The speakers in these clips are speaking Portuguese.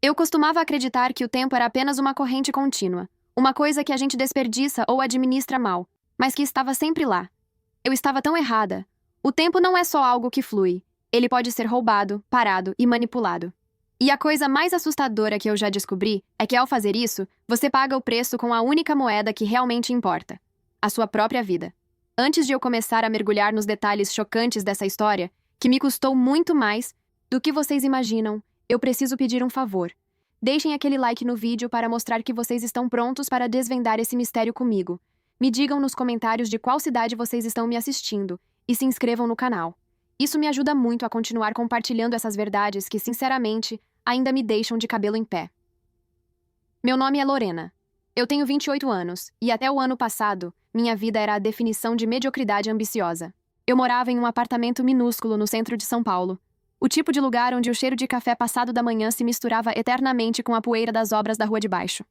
Eu costumava acreditar que o tempo era apenas uma corrente contínua, uma coisa que a gente desperdiça ou administra mal, mas que estava sempre lá. Eu estava tão errada. O tempo não é só algo que flui. Ele pode ser roubado, parado e manipulado. E a coisa mais assustadora que eu já descobri é que, ao fazer isso, você paga o preço com a única moeda que realmente importa: a sua própria vida. Antes de eu começar a mergulhar nos detalhes chocantes dessa história, que me custou muito mais do que vocês imaginam, eu preciso pedir um favor. Deixem aquele like no vídeo para mostrar que vocês estão prontos para desvendar esse mistério comigo. Me digam nos comentários de qual cidade vocês estão me assistindo e se inscrevam no canal. Isso me ajuda muito a continuar compartilhando essas verdades que, sinceramente, ainda me deixam de cabelo em pé. Meu nome é Lorena. Eu tenho 28 anos e, até o ano passado, minha vida era a definição de mediocridade ambiciosa. Eu morava em um apartamento minúsculo no centro de São Paulo. O tipo de lugar onde o cheiro de café passado da manhã se misturava eternamente com a poeira das obras da rua de baixo.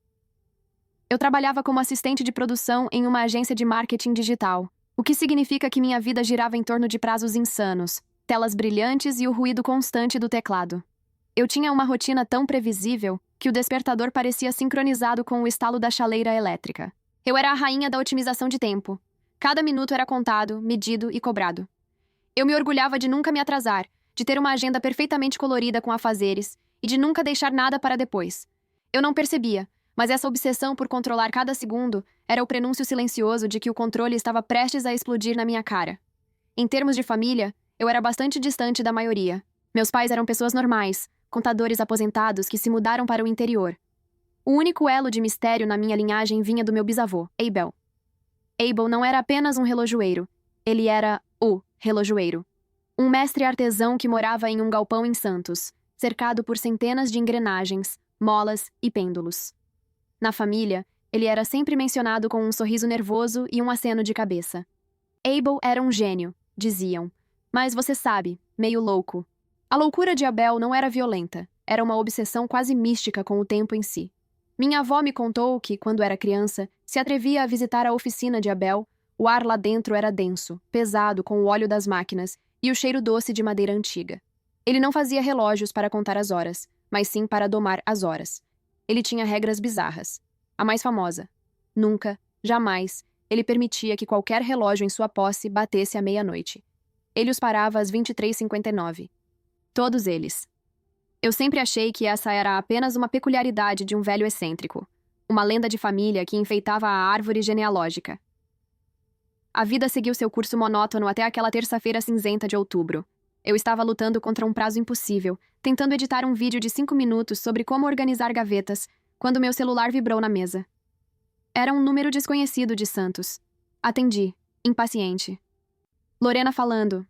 Eu trabalhava como assistente de produção em uma agência de marketing digital, o que significa que minha vida girava em torno de prazos insanos, telas brilhantes e o ruído constante do teclado. Eu tinha uma rotina tão previsível que o despertador parecia sincronizado com o estalo da chaleira elétrica. Eu era a rainha da otimização de tempo. Cada minuto era contado, medido e cobrado. Eu me orgulhava de nunca me atrasar, de ter uma agenda perfeitamente colorida com afazeres e de nunca deixar nada para depois. Eu não percebia, mas essa obsessão por controlar cada segundo era o prenúncio silencioso de que o controle estava prestes a explodir na minha cara. Em termos de família, eu era bastante distante da maioria. Meus pais eram pessoas normais, contadores aposentados que se mudaram para o interior. O único elo de mistério na minha linhagem vinha do meu bisavô, Abel. Abel não era apenas um relojoeiro, ele era o relojoeiro. Um mestre artesão que morava em um galpão em Santos, cercado por centenas de engrenagens, molas e pêndulos. Na família, ele era sempre mencionado com um sorriso nervoso e um aceno de cabeça. Abel era um gênio, diziam, mas você sabe, meio louco. A loucura de Abel não era violenta, era uma obsessão quase mística com o tempo em si. Minha avó me contou que, quando era criança, se atrevia a visitar a oficina de Abel. O ar lá dentro era denso, pesado com o óleo das máquinas e o cheiro doce de madeira antiga. Ele não fazia relógios para contar as horas, mas sim para domar as horas. Ele tinha regras bizarras. A mais famosa: nunca, jamais, ele permitia que qualquer relógio em sua posse batesse à meia-noite. Ele os parava às 23h59. Todos eles. Eu sempre achei que essa era apenas uma peculiaridade de um velho excêntrico, uma lenda de família que enfeitava a árvore genealógica. A vida seguiu seu curso monótono até aquela terça-feira cinzenta de outubro. Eu estava lutando contra um prazo impossível, tentando editar um vídeo de 5 minutos sobre como organizar gavetas, quando meu celular vibrou na mesa. Era um número desconhecido de Santos. Atendi, impaciente. Lorena falando.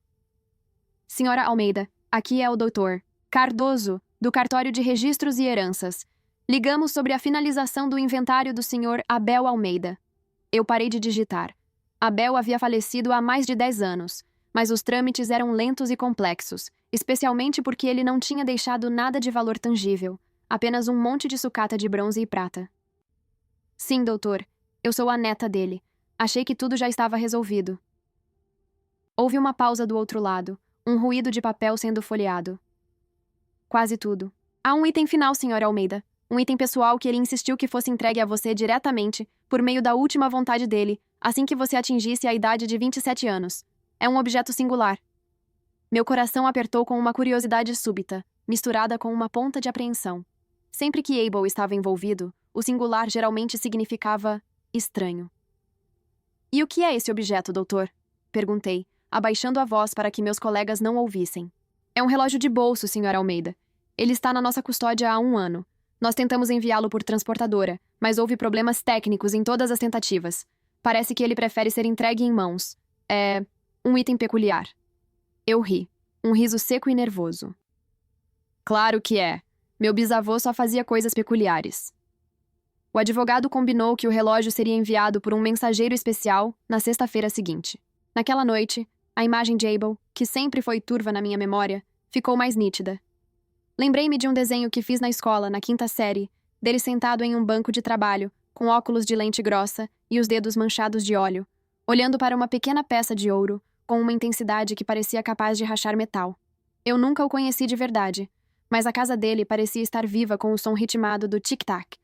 Senhora Almeida, aqui é o doutor Cardoso, do Cartório de Registros e Heranças. Ligamos sobre a finalização do inventário do senhor Abel Almeida. Eu parei de digitar. Abel havia falecido há mais de 10 anos, mas os trâmites eram lentos e complexos, especialmente porque ele não tinha deixado nada de valor tangível, apenas um monte de sucata de bronze e prata. Sim, doutor, eu sou a neta dele. Achei que tudo já estava resolvido. Houve uma pausa do outro lado, um ruído de papel sendo folheado. Quase tudo. Há um item final, senhora Almeida. Um item pessoal que ele insistiu que fosse entregue a você diretamente, por meio da última vontade dele, assim que você atingisse a idade de 27 anos. É um objeto singular. Meu coração apertou com uma curiosidade súbita, misturada com uma ponta de apreensão. Sempre que Abel estava envolvido, o singular geralmente significava estranho. E o que é esse objeto, doutor? Perguntei, abaixando a voz para que meus colegas não ouvissem. É um relógio de bolso, senhora Almeida. Ele está na nossa custódia há 1 ano. Nós tentamos enviá-lo por transportadora, mas houve problemas técnicos em todas as tentativas. Parece que ele prefere ser entregue em mãos. É um item peculiar. Eu ri, um riso seco e nervoso. Claro que é. Meu bisavô só fazia coisas peculiares. O advogado combinou que o relógio seria enviado por um mensageiro especial na sexta-feira seguinte. Naquela noite, a imagem de Abel, que sempre foi turva na minha memória, ficou mais nítida. Lembrei-me de um desenho que fiz na escola, na 5ª série, dele sentado em um banco de trabalho, com óculos de lente grossa e os dedos manchados de óleo, olhando para uma pequena peça de ouro, com uma intensidade que parecia capaz de rachar metal. Eu nunca o conheci de verdade, Mas a casa dele parecia estar viva com o som ritmado do tic-tac,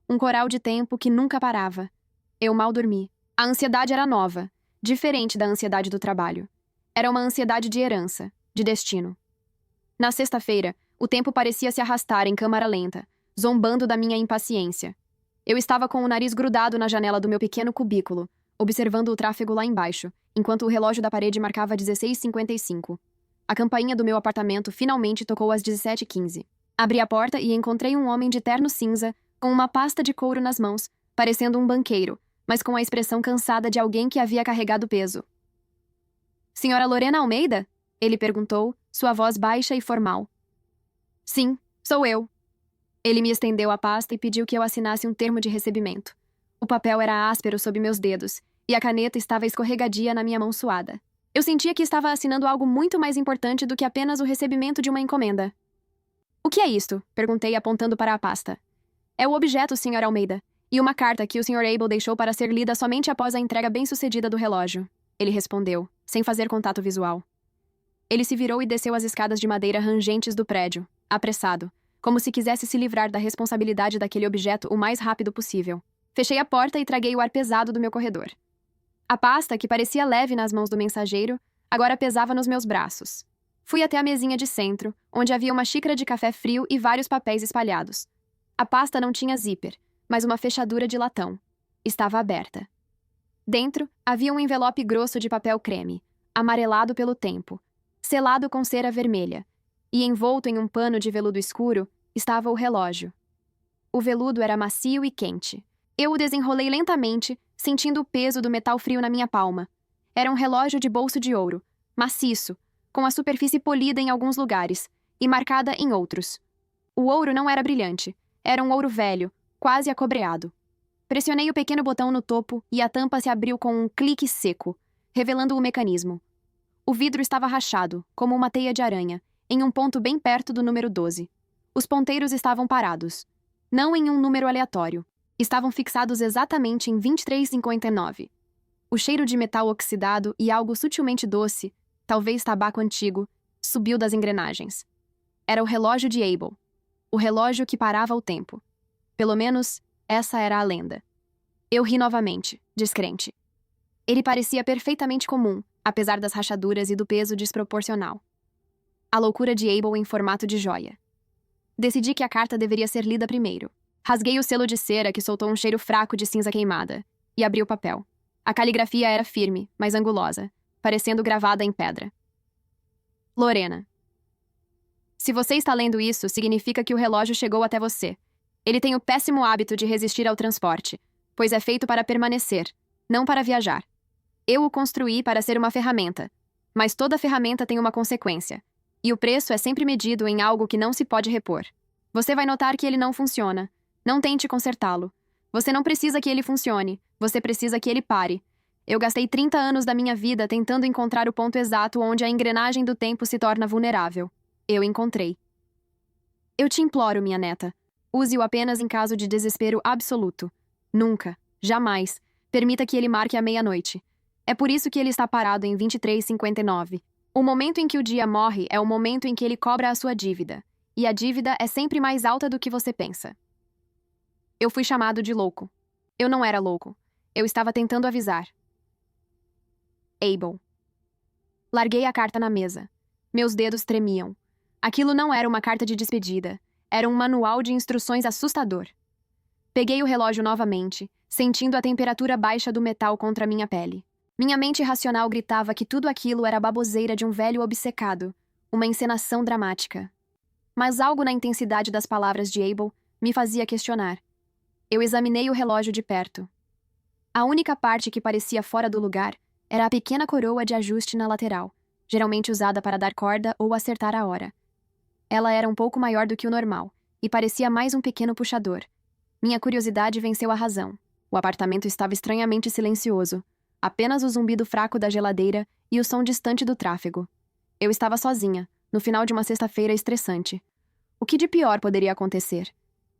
um coral de tempo que nunca parava. Eu mal dormi. A ansiedade era nova, diferente da ansiedade do trabalho. Era uma ansiedade de herança, de destino. Na sexta-feira, o tempo parecia se arrastar em câmara lenta, zombando da minha impaciência. Eu estava com o nariz grudado na janela do meu pequeno cubículo, observando o tráfego lá embaixo, enquanto o relógio da parede marcava 16h55. A campainha do meu apartamento finalmente tocou às 17h15. Abri a porta e encontrei um homem de terno cinza, com uma pasta de couro nas mãos, parecendo um banqueiro, mas com a expressão cansada de alguém que havia carregado peso. Senhora Lorena Almeida? Ele perguntou, sua voz baixa e formal. Sim, sou eu. Ele me estendeu a pasta e pediu que eu assinasse um termo de recebimento. O papel era áspero sob meus dedos, e a caneta estava escorregadia na minha mão suada. Eu sentia que estava assinando algo muito mais importante do que apenas o recebimento de uma encomenda. O que é isto? Perguntei, apontando para a pasta. É o objeto, Sr. Almeida, e uma carta que o Sr. Abel deixou para ser lida somente após a entrega bem-sucedida do relógio. Ele respondeu, sem fazer contato visual. Ele se virou e desceu as escadas de madeira rangentes do prédio, apressado, como se quisesse se livrar da responsabilidade daquele objeto o mais rápido possível. Fechei a porta e traguei o ar pesado do meu corredor. A pasta, que parecia leve nas mãos do mensageiro, agora pesava nos meus braços. Fui até a mesinha de centro, onde havia uma xícara de café frio e vários papéis espalhados. A pasta não tinha zíper, mas uma fechadura de latão. Estava aberta. Dentro, havia um envelope grosso de papel creme, amarelado pelo tempo, selado com cera vermelha, e envolto em um pano de veludo escuro estava o relógio. O veludo era macio e quente. Eu o desenrolei lentamente, sentindo o peso do metal frio na minha palma. Era um relógio de bolso de ouro, maciço, com a superfície polida em alguns lugares e marcada em outros. O ouro não era brilhante, era um ouro velho, quase acobreado. Pressionei o pequeno botão no topo e a tampa se abriu com um clique seco, revelando o mecanismo. O vidro estava rachado, como uma teia de aranha, em um ponto bem perto do número 12. Os ponteiros estavam parados, não em um número aleatório. Estavam fixados exatamente em 23,59. O cheiro de metal oxidado e algo sutilmente doce, talvez tabaco antigo, subiu das engrenagens. Era o relógio de Abel. O relógio que parava o tempo. Pelo menos, essa era a lenda. Eu ri novamente, descrente. Ele parecia perfeitamente comum, apesar das rachaduras e do peso desproporcional. A loucura de Abel em formato de joia. Decidi que a carta deveria ser lida primeiro. Rasguei o selo de cera que soltou um cheiro fraco de cinza queimada e abri o papel. A caligrafia era firme, mas angulosa, parecendo gravada em pedra. Lorena. Se você está lendo isso, significa que o relógio chegou até você. Ele tem o péssimo hábito de resistir ao transporte, pois é feito para permanecer, não para viajar. Eu o construí para ser uma ferramenta, mas toda ferramenta tem uma consequência, e o preço é sempre medido em algo que não se pode repor. Você vai notar que ele não funciona. Não tente consertá-lo. Você não precisa que ele funcione, você precisa que ele pare. Eu gastei 30 anos da minha vida tentando encontrar o ponto exato onde a engrenagem do tempo se torna vulnerável. Eu encontrei. Eu te imploro, minha neta. Use-o apenas em caso de desespero absoluto. Nunca, jamais, permita que ele marque a meia-noite. É por isso que ele está parado em 23,59. O momento em que o dia morre é o momento em que ele cobra a sua dívida. E a dívida é sempre mais alta do que você pensa. Eu fui chamado de louco. Eu não era louco. Eu estava tentando avisar. Abel. Larguei a carta na mesa. Meus dedos tremiam. Aquilo não era uma carta de despedida. Era um manual de instruções assustador. Peguei o relógio novamente, sentindo a temperatura baixa do metal contra minha pele. Minha mente racional gritava que tudo aquilo era a baboseira de um velho obcecado, uma encenação dramática. Mas algo na intensidade das palavras de Abel me fazia questionar. Eu examinei o relógio de perto. A única parte que parecia fora do lugar era a pequena coroa de ajuste na lateral, geralmente usada para dar corda ou acertar a hora. Ela era um pouco maior do que o normal, e parecia mais um pequeno puxador. Minha curiosidade venceu a razão. O apartamento estava estranhamente silencioso. Apenas o zumbido fraco da geladeira e o som distante do tráfego. Eu estava sozinha, no final de uma sexta-feira estressante. O que de pior poderia acontecer?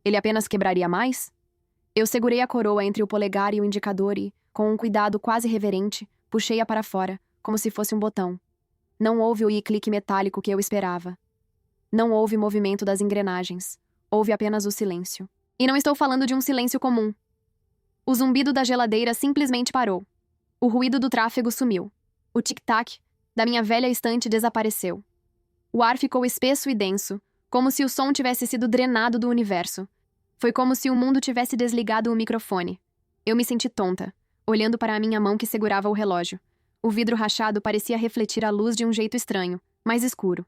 Ele apenas quebraria mais? Eu segurei a coroa entre o polegar e o indicador e, com um cuidado quase reverente, puxei-a para fora, como se fosse um botão. Não houve o clique metálico que eu esperava. Não houve movimento das engrenagens. Houve apenas o silêncio. E não estou falando de um silêncio comum. O zumbido da geladeira simplesmente parou. O ruído do tráfego sumiu. O tic-tac da minha velha estante desapareceu. O ar ficou espesso e denso, como se o som tivesse sido drenado do universo. Foi como se o mundo tivesse desligado o microfone. Eu me senti tonta, olhando para a minha mão que segurava o relógio. O vidro rachado parecia refletir a luz de um jeito estranho, mais escuro.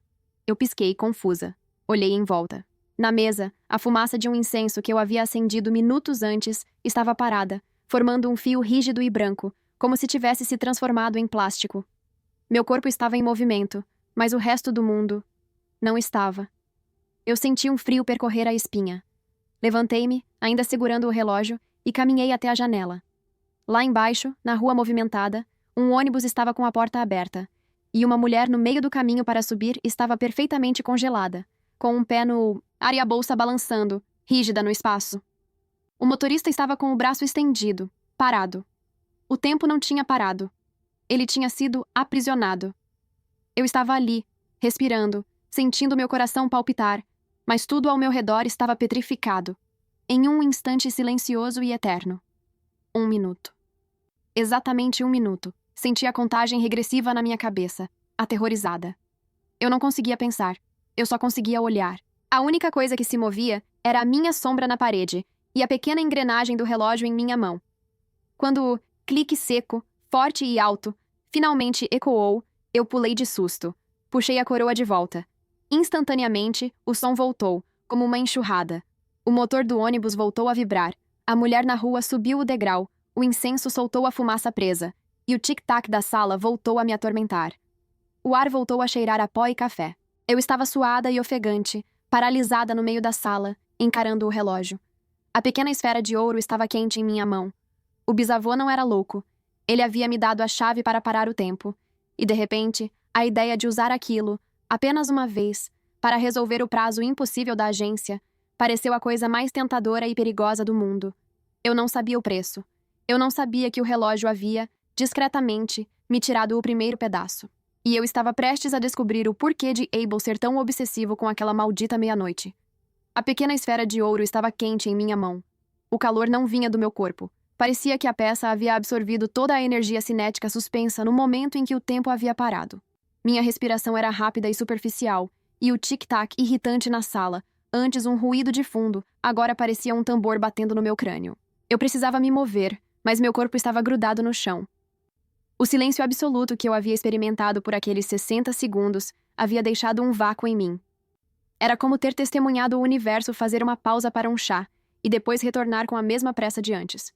Eu pisquei, confusa. Olhei em volta. Na mesa, a fumaça de um incenso que eu havia acendido minutos antes estava parada, formando um fio rígido e branco, como se tivesse se transformado em plástico. Meu corpo estava em movimento, mas o resto do mundo não estava. Eu senti um frio percorrer a espinha. Levantei-me, ainda segurando o relógio, e caminhei até a janela. Lá embaixo, na rua movimentada, um ônibus estava com a porta aberta, e uma mulher no meio do caminho para subir estava perfeitamente congelada, com um pé no ar e a bolsa balançando, rígida no espaço. O motorista estava com o braço estendido, parado. O tempo não tinha parado. Ele tinha sido aprisionado. Eu estava ali, respirando, sentindo meu coração palpitar, mas tudo ao meu redor estava petrificado, em um instante silencioso e eterno. 1 minuto. Exatamente 1 minuto. Senti a contagem regressiva na minha cabeça, aterrorizada. Eu não conseguia pensar. Eu só conseguia olhar. A única coisa que se movia era a minha sombra na parede e a pequena engrenagem do relógio em minha mão. Quando o clique seco, forte e alto, finalmente ecoou, eu pulei de susto. Puxei a coroa de volta. Instantaneamente, o som voltou, como uma enxurrada. O motor do ônibus voltou a vibrar. A mulher na rua subiu o degrau. O incenso soltou a fumaça presa. E o tic-tac da sala voltou a me atormentar. O ar voltou a cheirar a pó e café. Eu estava suada e ofegante, paralisada no meio da sala, encarando o relógio. A pequena esfera de ouro estava quente em minha mão. O bisavô não era louco. Ele havia me dado a chave para parar o tempo. E, de repente, a ideia de usar aquilo, apenas uma vez, para resolver o prazo impossível da agência, pareceu a coisa mais tentadora e perigosa do mundo. Eu não sabia o preço. Eu não sabia que o relógio havia, discretamente, me tirado o primeiro pedaço. E eu estava prestes a descobrir o porquê de Abel ser tão obsessivo com aquela maldita meia-noite. A pequena esfera de ouro estava quente em minha mão. O calor não vinha do meu corpo. Parecia que a peça havia absorvido toda a energia cinética suspensa no momento em que o tempo havia parado. Minha respiração era rápida e superficial, e o tic-tac irritante na sala, antes um ruído de fundo, agora parecia um tambor batendo no meu crânio. Eu precisava me mover, mas meu corpo estava grudado no chão. O silêncio absoluto que eu havia experimentado por aqueles 60 segundos havia deixado um vácuo em mim. Era como ter testemunhado o universo fazer uma pausa para um chá e depois retornar com a mesma pressa de antes.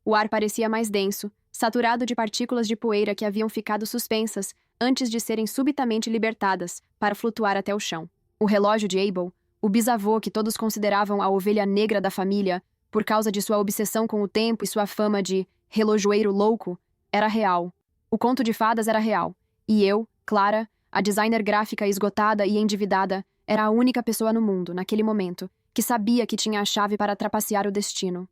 O ar parecia mais denso, saturado de partículas de poeira que haviam ficado suspensas antes de serem subitamente libertadas para flutuar até o chão. O relógio de Abel, o bisavô que todos consideravam a ovelha negra da família por causa de sua obsessão com o tempo e sua fama de relojoeiro louco, era real. O conto de fadas era real. E eu, Clara, a designer gráfica esgotada e endividada, era a única pessoa no mundo, naquele momento, que sabia que tinha a chave para trapacear o destino.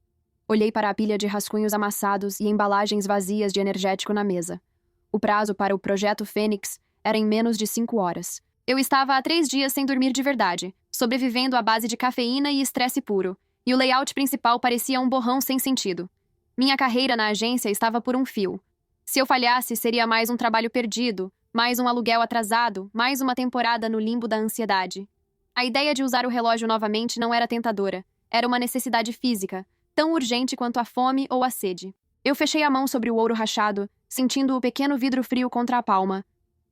Olhei para a pilha de rascunhos amassados e embalagens vazias de energético na mesa. O prazo para o Projeto Fênix era em menos de 5 horas. Eu estava há 3 dias sem dormir de verdade, sobrevivendo à base de cafeína e estresse puro, e o layout principal parecia um borrão sem sentido. Minha carreira na agência estava por um fio. Se eu falhasse, seria mais um trabalho perdido, mais um aluguel atrasado, mais uma temporada no limbo da ansiedade. A ideia de usar o relógio novamente não era tentadora. Era uma necessidade física, tão urgente quanto a fome ou a sede. Eu fechei a mão sobre o ouro rachado, sentindo o pequeno vidro frio contra a palma.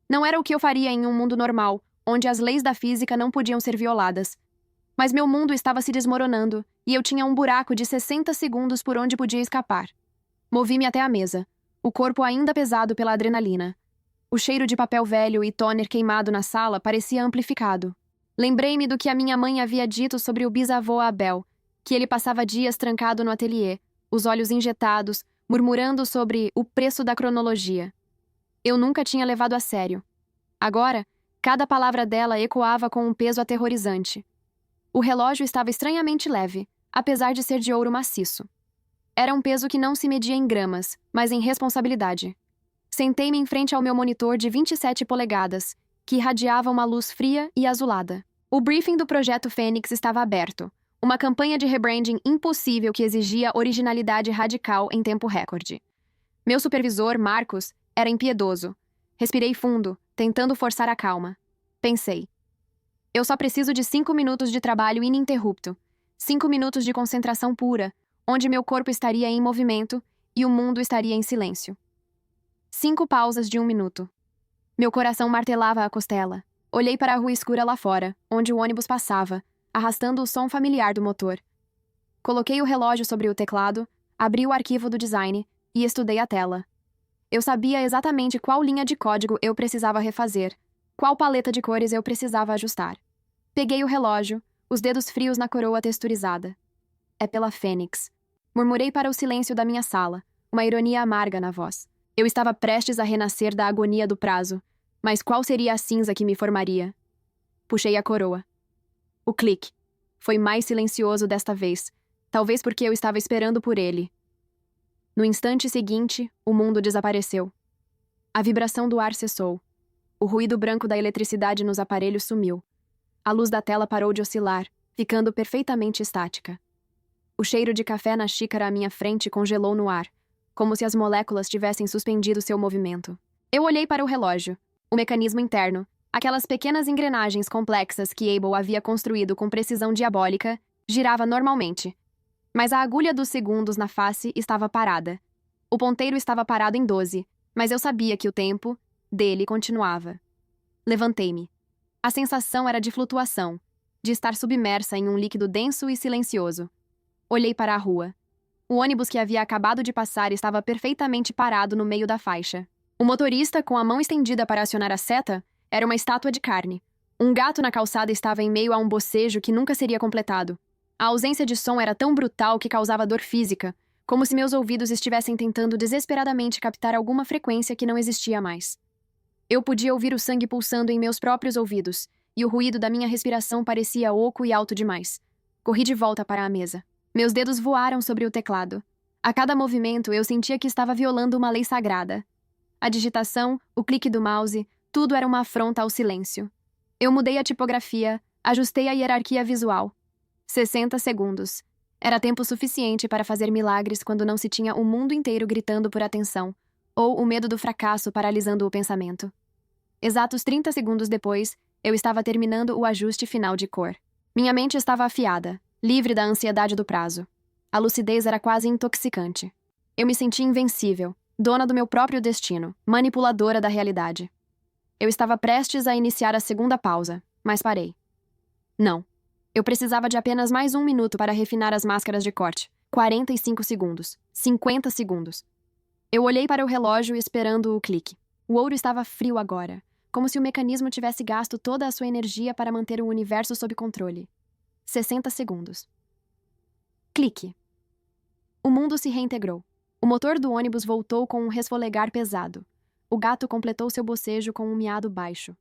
Não era o que eu faria em um mundo normal, onde as leis da física não podiam ser violadas. Mas meu mundo estava se desmoronando, e eu tinha um buraco de 60 segundos por onde podia escapar. Movi-me até a mesa, o corpo ainda pesado pela adrenalina. O cheiro de papel velho e toner queimado na sala parecia amplificado. Lembrei-me do que a minha mãe havia dito sobre o bisavô Abel, que ele passava dias trancado no ateliê, os olhos injetados, murmurando sobre o preço da cronologia. Eu nunca tinha levado a sério. Agora, cada palavra dela ecoava com um peso aterrorizante. O relógio estava estranhamente leve, apesar de ser de ouro maciço. Era um peso que não se media em gramas, mas em responsabilidade. Sentei-me em frente ao meu monitor de 27 polegadas, que irradiava uma luz fria e azulada. O briefing do Projeto Fênix estava aberto. Uma campanha de rebranding impossível que exigia originalidade radical em tempo recorde. Meu supervisor, Marcos, era impiedoso. Respirei fundo, tentando forçar a calma. Pensei. Eu só preciso de 5 minutos de trabalho ininterrupto. 5 minutos de concentração pura, onde meu corpo estaria em movimento e o mundo estaria em silêncio. 5 pausas de 1 minuto. Meu coração martelava a costela. Olhei para a rua escura lá fora, onde o ônibus passava, arrastando o som familiar do motor. Coloquei o relógio sobre o teclado, abri o arquivo do design e estudei a tela. Eu sabia exatamente qual linha de código eu precisava refazer, qual paleta de cores eu precisava ajustar. Peguei o relógio, os dedos frios na coroa texturizada. É pela Fênix. Murmurei para o silêncio da minha sala, uma ironia amarga na voz. Eu estava prestes a renascer da agonia do prazo, mas qual seria a cinza que me formaria? Puxei a coroa. O clique. Foi mais silencioso desta vez, talvez porque eu estava esperando por ele. No instante seguinte, o mundo desapareceu. A vibração do ar cessou. O ruído branco da eletricidade nos aparelhos sumiu. A luz da tela parou de oscilar, ficando perfeitamente estática. O cheiro de café na xícara à minha frente congelou no ar, como se as moléculas tivessem suspendido seu movimento. Eu olhei para o relógio. O mecanismo interno, aquelas pequenas engrenagens complexas que Abel havia construído com precisão diabólica, girava normalmente. Mas a agulha dos segundos na face estava parada. O ponteiro estava parado em 12, mas eu sabia que o tempo dele continuava. Levantei-me. A sensação era de flutuação, de estar submersa em um líquido denso e silencioso. Olhei para a rua. O ônibus que havia acabado de passar estava perfeitamente parado no meio da faixa. O motorista, com a mão estendida para acionar a seta, era uma estátua de carne. Um gato na calçada estava em meio a um bocejo que nunca seria completado. A ausência de som era tão brutal que causava dor física, como se meus ouvidos estivessem tentando desesperadamente captar alguma frequência que não existia mais. Eu podia ouvir o sangue pulsando em meus próprios ouvidos, e o ruído da minha respiração parecia oco e alto demais. Corri de volta para a mesa. Meus dedos voaram sobre o teclado. A cada movimento, eu sentia que estava violando uma lei sagrada. A digitação, o clique do mouse, tudo era uma afronta ao silêncio. Eu mudei a tipografia, ajustei a hierarquia visual. 60 segundos. Era tempo suficiente para fazer milagres quando não se tinha o mundo inteiro gritando por atenção, ou o medo do fracasso paralisando o pensamento. Exatos 30 segundos depois, eu estava terminando o ajuste final de cor. Minha mente estava afiada, livre da ansiedade do prazo. A lucidez era quase intoxicante. Eu me sentia invencível, dona do meu próprio destino, manipuladora da realidade. Eu estava prestes a iniciar a segunda pausa, mas parei. Não. Eu precisava de apenas mais 1 minuto para refinar as máscaras de corte. 45 segundos. 50 segundos. Eu olhei para o relógio esperando o clique. O ouro estava frio agora, como se o mecanismo tivesse gasto toda a sua energia para manter o universo sob controle. 60 segundos. Clique. O mundo se reintegrou. O motor do ônibus voltou com um resfolegar pesado. O gato completou seu bocejo com um miado baixo.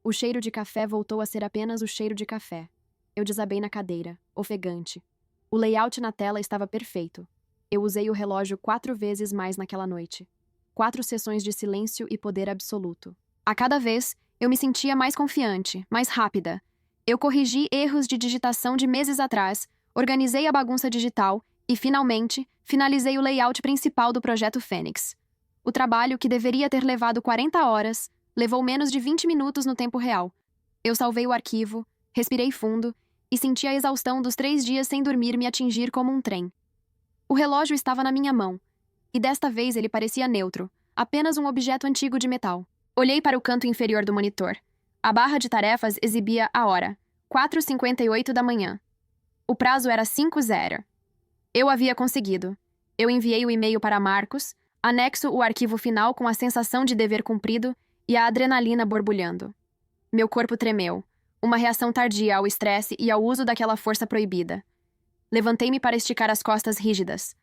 O cheiro de café voltou a ser apenas o cheiro de café. Eu desabei na cadeira, ofegante. O layout na tela estava perfeito. Eu usei o relógio 4 vezes mais naquela noite. 4 sessões de silêncio e poder absoluto. A cada vez, eu me sentia mais confiante, mais rápida. Eu corrigi erros de digitação de meses atrás, organizei a bagunça digital e, finalmente, finalizei o layout principal do Projeto Fênix. O trabalho, que deveria ter levado 40 horas, levou menos de 20 minutos no tempo real. Eu salvei o arquivo, respirei fundo e senti a exaustão dos 3 dias sem dormir me atingir como um trem. O relógio estava na minha mão, e desta vez ele parecia neutro, apenas um objeto antigo de metal. Olhei para o canto inferior do monitor. A barra de tarefas exibia a hora, 4h58 da manhã. O prazo era 5:00. Eu havia conseguido. Eu enviei o e-mail para Marcos, anexo o arquivo final com a sensação de dever cumprido e a adrenalina borbulhando. Meu corpo tremeu, uma reação tardia ao estresse e ao uso daquela força proibida. Levantei-me para esticar as costas rígidas.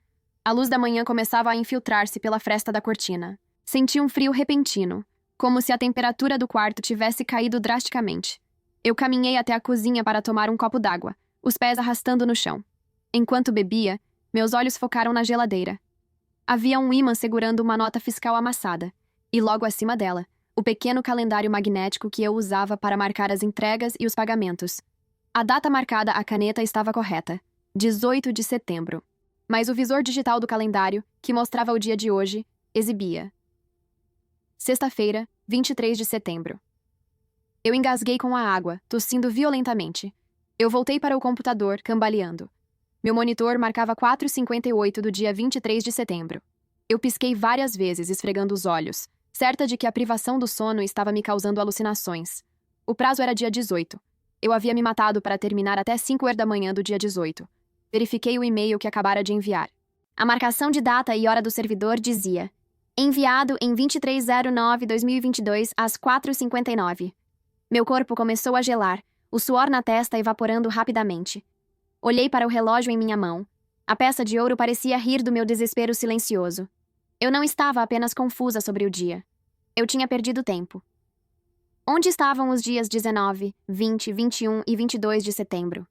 A luz da manhã começava a infiltrar-se pela fresta da cortina. Senti um frio repentino, como se a temperatura do quarto tivesse caído drasticamente. Eu caminhei até a cozinha para tomar um copo d'água, os pés arrastando no chão. Enquanto bebia, meus olhos focaram na geladeira. Havia um ímã segurando uma nota fiscal amassada, e logo acima dela, o pequeno calendário magnético que eu usava para marcar as entregas e os pagamentos. A data marcada à caneta estava correta, 18 de setembro. Mas o visor digital do calendário, que mostrava o dia de hoje, exibia sexta-feira, 23 de setembro. Eu engasguei com a água, tossindo violentamente. Eu voltei para o computador, cambaleando. Meu monitor marcava 4h58 do dia 23 de setembro. Eu pisquei várias vezes, esfregando os olhos, certa de que a privação do sono estava me causando alucinações. O prazo era dia 18. Eu havia me matado para terminar até 5h da manhã do dia 18. Verifiquei o e-mail que acabara de enviar. A marcação de data e hora do servidor dizia: enviado em 23/09/2022 às 4h59. Meu corpo começou a gelar, o suor na testa evaporando rapidamente. Olhei para o relógio em minha mão. A peça de ouro parecia rir do meu desespero silencioso. Eu não estava apenas confusa sobre o dia. Eu tinha perdido tempo. Onde estavam os dias 19, 20, 21 e 22 de setembro?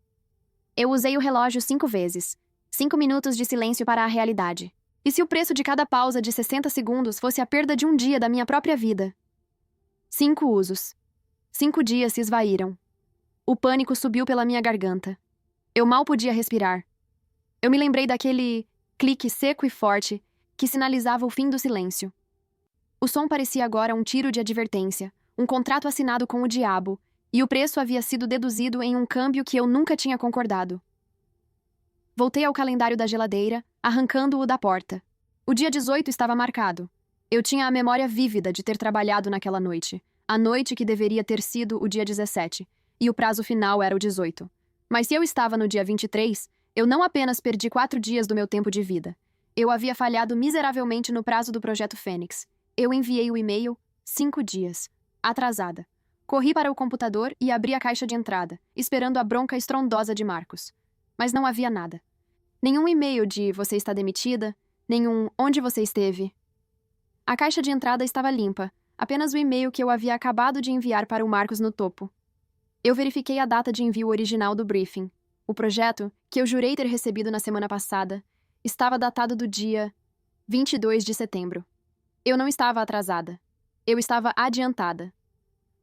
Eu usei o relógio 5 vezes. 5 minutos de silêncio para a realidade. E se o preço de cada pausa de 60 segundos fosse a perda de um dia da minha própria vida? 5 usos. 5 dias se esvaíram. O pânico subiu pela minha garganta. Eu mal podia respirar. Eu me lembrei daquele clique seco e forte que sinalizava o fim do silêncio. O som parecia agora um tiro de advertência, um contrato assinado com o diabo, e o preço havia sido deduzido em um câmbio que eu nunca tinha concordado. Voltei ao calendário da geladeira, arrancando-o da porta. O dia 18 estava marcado. Eu tinha a memória vívida de ter trabalhado naquela noite, a noite que deveria ter sido o dia 17, e o prazo final era o 18. Mas se eu estava no dia 23, eu não apenas perdi 4 dias do meu tempo de vida. Eu havia falhado miseravelmente no prazo do Projeto Fênix. Eu enviei o e-mail 5 dias, atrasada. Corri para o computador e abri a caixa de entrada, esperando a bronca estrondosa de Marcos. Mas não havia nada. Nenhum e-mail de "você está demitida", nenhum "onde você esteve". A caixa de entrada estava limpa, apenas o e-mail que eu havia acabado de enviar para o Marcos no topo. Eu verifiquei a data de envio original do briefing. O projeto, que eu jurei ter recebido na semana passada, estava datado do dia 22 de setembro. Eu não estava atrasada. Eu estava adiantada.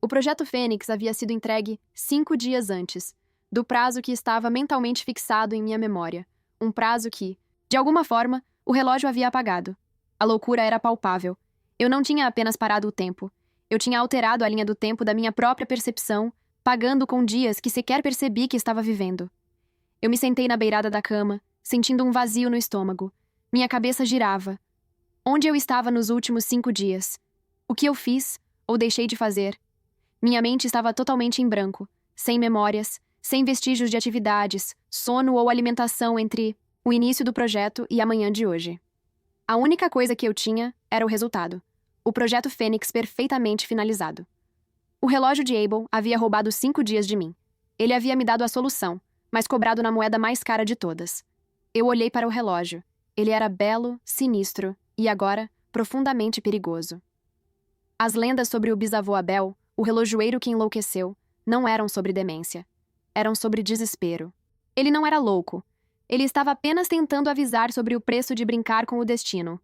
O Projeto Fênix havia sido entregue 5 dias antes, do prazo que estava mentalmente fixado em minha memória. Um prazo que, de alguma forma, o relógio havia apagado. A loucura era palpável. Eu não tinha apenas parado o tempo. Eu tinha alterado a linha do tempo da minha própria percepção, pagando com dias que sequer percebi que estava vivendo. Eu me sentei na beirada da cama, sentindo um vazio no estômago. Minha cabeça girava. Onde eu estava nos últimos 5 dias? O que eu fiz, ou deixei de fazer? Minha mente estava totalmente em branco, sem memórias, sem vestígios de atividades, sono ou alimentação entre o início do projeto e a manhã de hoje. A única coisa que eu tinha era o resultado. O Projeto Fênix perfeitamente finalizado. O relógio de Abel havia roubado 5 dias de mim. Ele havia me dado a solução, mas cobrado na moeda mais cara de todas. Eu olhei para o relógio. Ele era belo, sinistro e agora profundamente perigoso. As lendas sobre o bisavô Abel, o relojoeiro que enlouqueceu, não eram sobre demência. Eram sobre desespero. Ele não era louco. Ele estava apenas tentando avisar sobre o preço de brincar com o destino.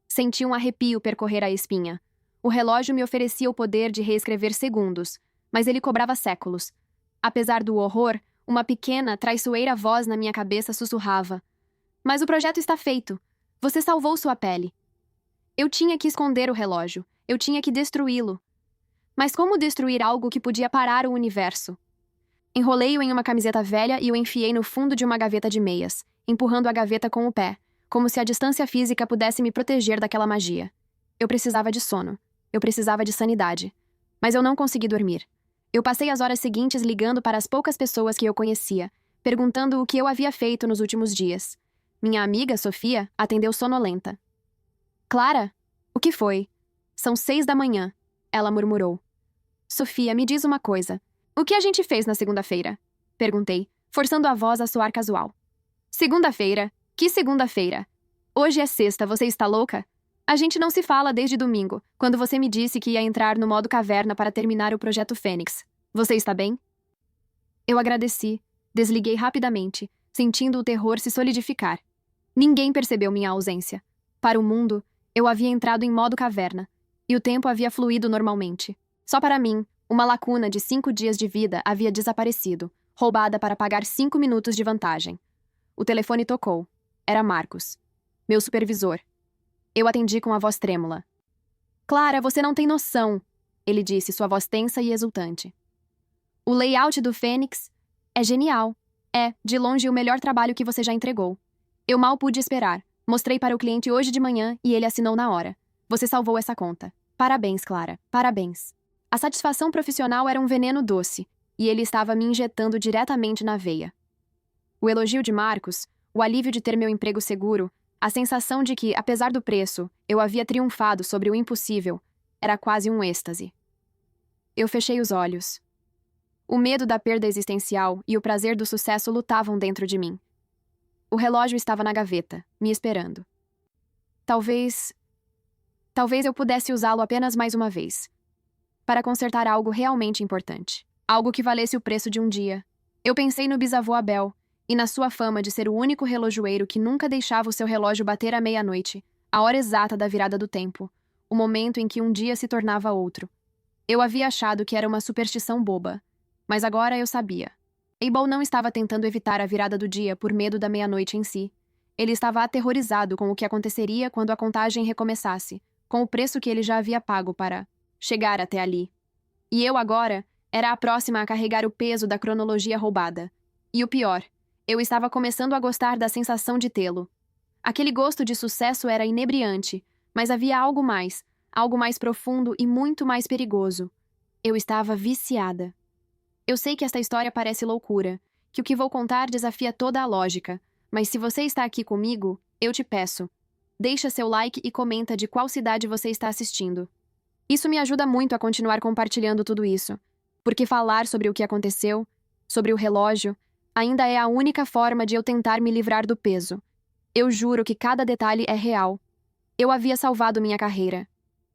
Senti um arrepio percorrer a espinha. O relógio me oferecia o poder de reescrever segundos, mas ele cobrava séculos. Apesar do horror, uma pequena, traiçoeira voz na minha cabeça sussurrava: "Mas o projeto está feito. Você salvou sua pele." Eu tinha que esconder o relógio. Eu tinha que destruí-lo. Mas como destruir algo que podia parar o universo? Enrolei-o em uma camiseta velha e o enfiei no fundo de uma gaveta de meias, empurrando a gaveta com o pé, como se a distância física pudesse me proteger daquela magia. Eu precisava de sono. Eu precisava de sanidade. Mas eu não consegui dormir. Eu passei as horas seguintes ligando para as poucas pessoas que eu conhecia, perguntando o que eu havia feito nos últimos dias. Minha amiga, Sofia, atendeu sonolenta. "Clara? O que foi?" "São 6 da manhã", ela murmurou. "Sofia, me diz uma coisa. O que a gente fez na segunda-feira?" Perguntei, forçando a voz a soar casual. "Segunda-feira? Que segunda-feira? Hoje é sexta, você está louca? A gente não se fala desde domingo, quando você me disse que ia entrar no modo caverna para terminar o Projeto Fênix. Você está bem?" Eu agradeci, desliguei rapidamente, sentindo o terror se solidificar. Ninguém percebeu minha ausência. Para o mundo, eu havia entrado em modo caverna, e o tempo havia fluído normalmente. Só para mim, uma lacuna de 5 dias de vida havia desaparecido, roubada para pagar 5 minutos de vantagem. O telefone tocou. Era Marcos, meu supervisor. Eu atendi com a voz trêmula. Clara, você não tem noção, ele disse, sua voz tensa e exultante. O layout do Fênix é genial. É, de longe, o melhor trabalho que você já entregou. Eu mal pude esperar. Mostrei para o cliente hoje de manhã e ele assinou na hora. Você salvou essa conta. Parabéns, Clara. Parabéns. A satisfação profissional era um veneno doce, e ele estava me injetando diretamente na veia. O elogio de Marcos, o alívio de ter meu emprego seguro, a sensação de que, apesar do preço, eu havia triunfado sobre o impossível, era quase um êxtase. Eu fechei os olhos. O medo da perda existencial e o prazer do sucesso lutavam dentro de mim. O relógio estava na gaveta, me esperando. Talvez eu pudesse usá-lo apenas mais uma vez. Para consertar algo realmente importante. Algo que valesse o preço de um dia. Eu pensei no bisavô Abel, e na sua fama de ser o único relojoeiro que nunca deixava o seu relógio bater à meia-noite, a hora exata da virada do tempo, o momento em que um dia se tornava outro. Eu havia achado que era uma superstição boba, mas agora eu sabia. Abel não estava tentando evitar a virada do dia por medo da meia-noite em si. Ele estava aterrorizado com o que aconteceria quando a contagem recomeçasse, com o preço que ele já havia pago para chegar até ali. E eu agora era a próxima a carregar o peso da cronologia roubada. E o pior, eu estava começando a gostar da sensação de tê-lo. Aquele gosto de sucesso era inebriante, mas havia algo mais profundo e muito mais perigoso. Eu estava viciada. Eu sei que esta história parece loucura, que o que vou contar desafia toda a lógica, mas se você está aqui comigo, eu te peço. Deixa seu like e comenta de qual cidade você está assistindo. Isso me ajuda muito a continuar compartilhando tudo isso, porque falar sobre o que aconteceu, sobre o relógio, ainda é a única forma de eu tentar me livrar do peso. Eu juro que cada detalhe é real. Eu havia salvado minha carreira.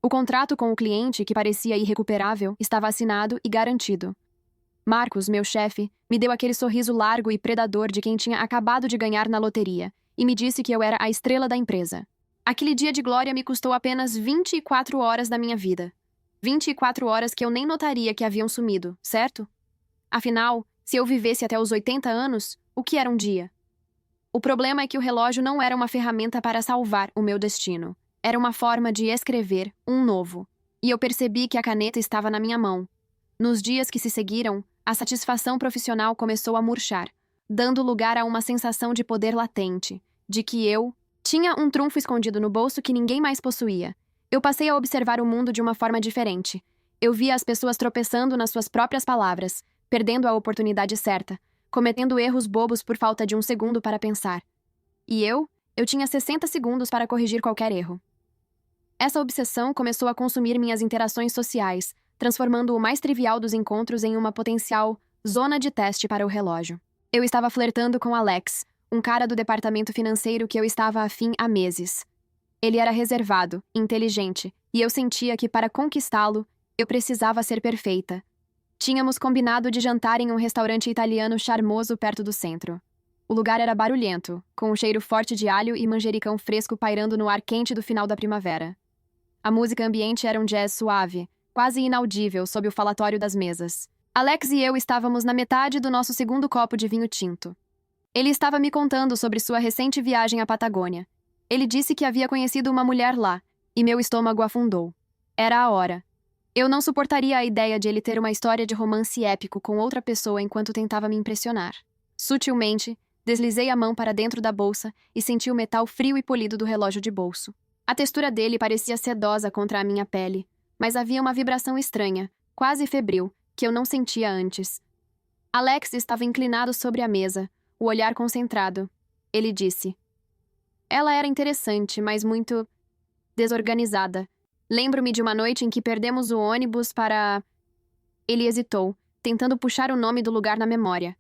O contrato com o cliente, que parecia irrecuperável, estava assinado e garantido. Marcos, meu chefe, me deu aquele sorriso largo e predador de quem tinha acabado de ganhar na loteria e me disse que eu era a estrela da empresa. Aquele dia de glória me custou apenas 24 horas da minha vida. 24 horas que eu nem notaria que haviam sumido, certo? Afinal, se eu vivesse até os 80 anos, o que era um dia? O problema é que o relógio não era uma ferramenta para salvar o meu destino. Era uma forma de escrever um novo. E eu percebi que a caneta estava na minha mão. Nos dias que se seguiram, a satisfação profissional começou a murchar, dando lugar a uma sensação de poder latente, de que eu tinha um trunfo escondido no bolso que ninguém mais possuía. Eu passei a observar o mundo de uma forma diferente. Eu via as pessoas tropeçando nas suas próprias palavras, perdendo a oportunidade certa, cometendo erros bobos por falta de um segundo para pensar. E eu tinha 60 segundos para corrigir qualquer erro. Essa obsessão começou a consumir minhas interações sociais, transformando o mais trivial dos encontros em uma potencial zona de teste para o relógio. Eu estava flertando com Alex, um cara do departamento financeiro que eu estava afim há meses. Ele era reservado, inteligente, e eu sentia que para conquistá-lo, eu precisava ser perfeita. Tínhamos combinado de jantar em um restaurante italiano charmoso perto do centro. O lugar era barulhento, com um cheiro forte de alho e manjericão fresco pairando no ar quente do final da primavera. A música ambiente era um jazz suave, quase inaudível sob o falatório das mesas. Alex e eu estávamos na metade do nosso segundo copo de vinho tinto. Ele estava me contando sobre sua recente viagem à Patagônia. Ele disse que havia conhecido uma mulher lá, e meu estômago afundou. Era a hora. Eu não suportaria a ideia de ele ter uma história de romance épico com outra pessoa enquanto tentava me impressionar. Sutilmente, deslizei a mão para dentro da bolsa e senti o metal frio e polido do relógio de bolso. A textura dele parecia sedosa contra a minha pele, mas havia uma vibração estranha, quase febril, que eu não sentia antes. Alex estava inclinado sobre a mesa, o olhar concentrado. Ele disse: "Ela era interessante, mas muito desorganizada. Lembro-me de uma noite em que perdemos o ônibus para..." Ele hesitou, tentando puxar o nome do lugar na memória.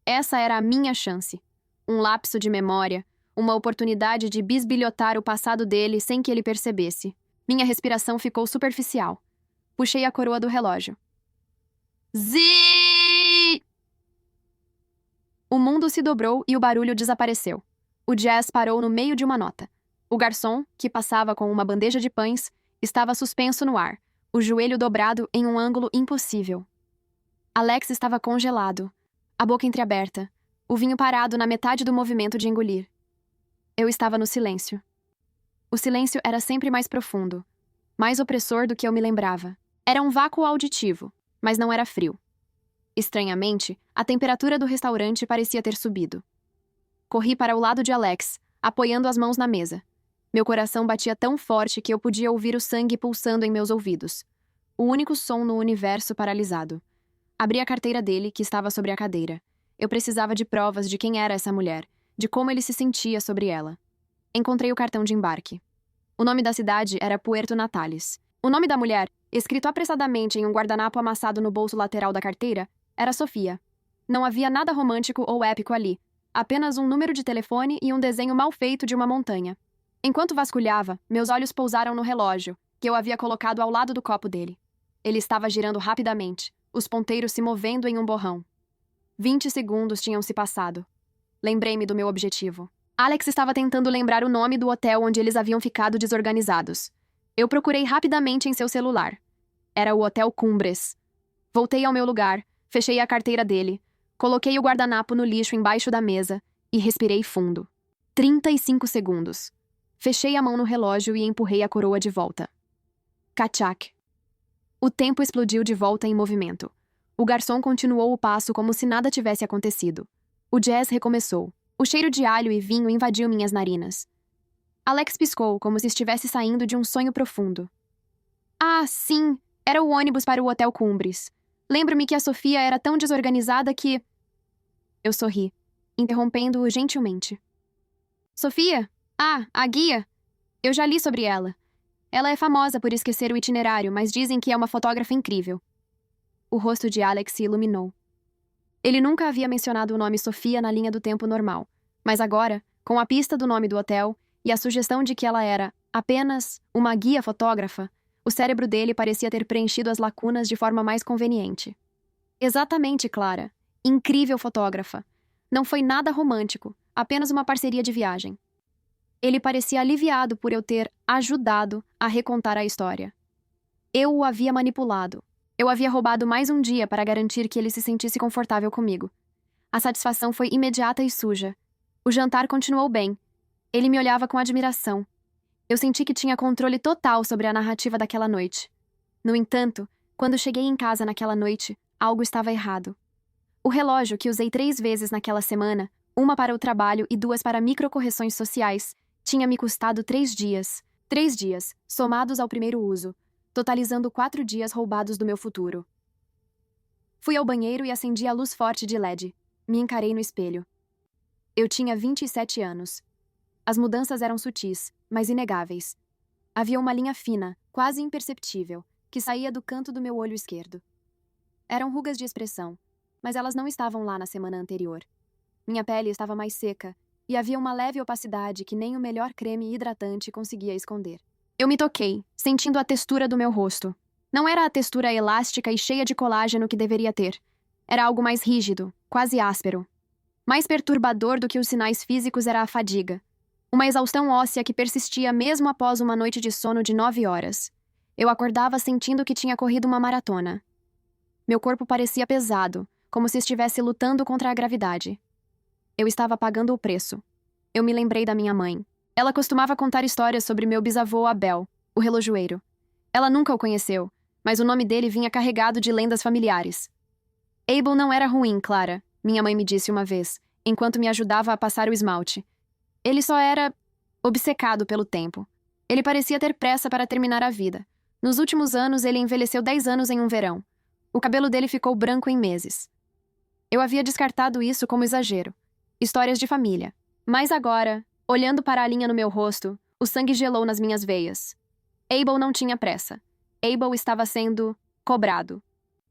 Essa era a minha chance. Um lapso de memória, uma oportunidade de bisbilhotar o passado dele sem que ele percebesse. Minha respiração ficou superficial. Puxei a coroa do relógio. Zi! O mundo se dobrou e o barulho desapareceu. O jazz parou no meio de uma nota. O garçom, que passava com uma bandeja de pães, estava suspenso no ar, o joelho dobrado em um ângulo impossível. Alex estava congelado. a boca entreaberta, o vinho parado na metade do movimento de engolir. Eu estava no silêncio. O silêncio era sempre mais profundo, mais opressor do que eu me lembrava. Era um vácuo auditivo, mas não era frio. Estranhamente, a temperatura do restaurante parecia ter subido. Corri para o lado de Alex, apoiando as mãos na mesa. Meu coração batia tão forte que eu podia ouvir o sangue pulsando em meus ouvidos. O único som no universo paralisado. Abri a carteira dele, que estava sobre a cadeira. Eu precisava de provas de quem era essa mulher, de como ele se sentia sobre ela. Encontrei o cartão de embarque. O nome da cidade era Puerto Natales. O nome da mulher, escrito apressadamente em um guardanapo amassado no bolso lateral da carteira, era Sofia. Não havia nada romântico ou épico ali, apenas um número de telefone e um desenho mal feito de uma montanha. Enquanto vasculhava, meus olhos pousaram no relógio, que eu havia colocado ao lado do copo dele. Ele estava girando rapidamente, os ponteiros se movendo em um borrão. 20 segundos tinham se passado. Lembrei-me do meu objetivo. Alex estava tentando lembrar o nome do hotel onde eles haviam ficado desorganizados. Eu procurei rapidamente em seu celular. Era o Hotel Cumbres. Voltei ao meu lugar, fechei a carteira dele, coloquei o guardanapo no lixo embaixo da mesa e respirei fundo. 35 segundos. Fechei a mão no relógio e empurrei a coroa de volta. Kachak. O tempo explodiu de volta em movimento. O garçom continuou o passo como se nada tivesse acontecido. O jazz recomeçou. O cheiro de alho e vinho invadiu minhas narinas. Alex piscou, como se estivesse saindo de um sonho profundo. Ah, sim, era o ônibus para o Hotel Cumbres. Lembro-me que a Sofia era tão desorganizada que... Eu sorri, interrompendo-o gentilmente. Sofia? Ah, a guia? Eu já li sobre ela. Ela é famosa por esquecer o itinerário, mas dizem que é uma fotógrafa incrível. O rosto de Alex se iluminou. Ele nunca havia mencionado o nome Sofia na linha do tempo normal, mas agora, com a pista do nome do hotel e a sugestão de que ela era apenas uma guia fotógrafa, o cérebro dele parecia ter preenchido as lacunas de forma mais conveniente. Exatamente, Clara. Incrível fotógrafa. Não foi nada romântico, apenas uma parceria de viagem. Ele parecia aliviado por eu ter ajudado a recontar a história. Eu o havia manipulado. Eu havia roubado mais um dia para garantir que ele se sentisse confortável comigo. A satisfação foi imediata e suja. O jantar continuou bem. Ele me olhava com admiração. Eu senti que tinha controle total sobre a narrativa daquela noite. No entanto, quando cheguei em casa naquela noite, algo estava errado. O relógio que usei 3 vezes naquela semana, uma para o trabalho e 2 para microcorreções sociais, tinha me custado 3 dias. 3 dias, somados ao primeiro uso, totalizando 4 dias roubados do meu futuro. Fui ao banheiro e acendi a luz forte de LED. Me encarei no espelho. Eu tinha 27 anos. As mudanças eram sutis, mas inegáveis. Havia uma linha fina, quase imperceptível, que saía do canto do meu olho esquerdo. Eram rugas de expressão, mas elas não estavam lá na semana anterior. Minha pele estava mais seca, e havia uma leve opacidade que nem o melhor creme hidratante conseguia esconder. Eu me toquei, sentindo a textura do meu rosto. Não era a textura elástica e cheia de colágeno que deveria ter. Era algo mais rígido, quase áspero. Mais perturbador do que os sinais físicos era a fadiga. Uma exaustão óssea que persistia mesmo após uma noite de sono de 9 horas. Eu acordava sentindo que tinha corrido uma maratona. Meu corpo parecia pesado, como se estivesse lutando contra a gravidade. Eu estava pagando o preço. Eu me lembrei da minha mãe. Ela costumava contar histórias sobre meu bisavô Abel, o relojoeiro. Ela nunca o conheceu, mas o nome dele vinha carregado de lendas familiares. Abel não era ruim, Clara, minha mãe me disse uma vez, enquanto me ajudava a passar o esmalte. Ele só era obcecado pelo tempo. Ele parecia ter pressa para terminar a vida. Nos últimos anos, ele envelheceu 10 anos em um verão. O cabelo dele ficou branco em meses. Eu havia descartado isso como exagero. Histórias de família. Mas agora, olhando para a linha no meu rosto, o sangue gelou nas minhas veias. Abel não tinha pressa. Abel estava sendo cobrado.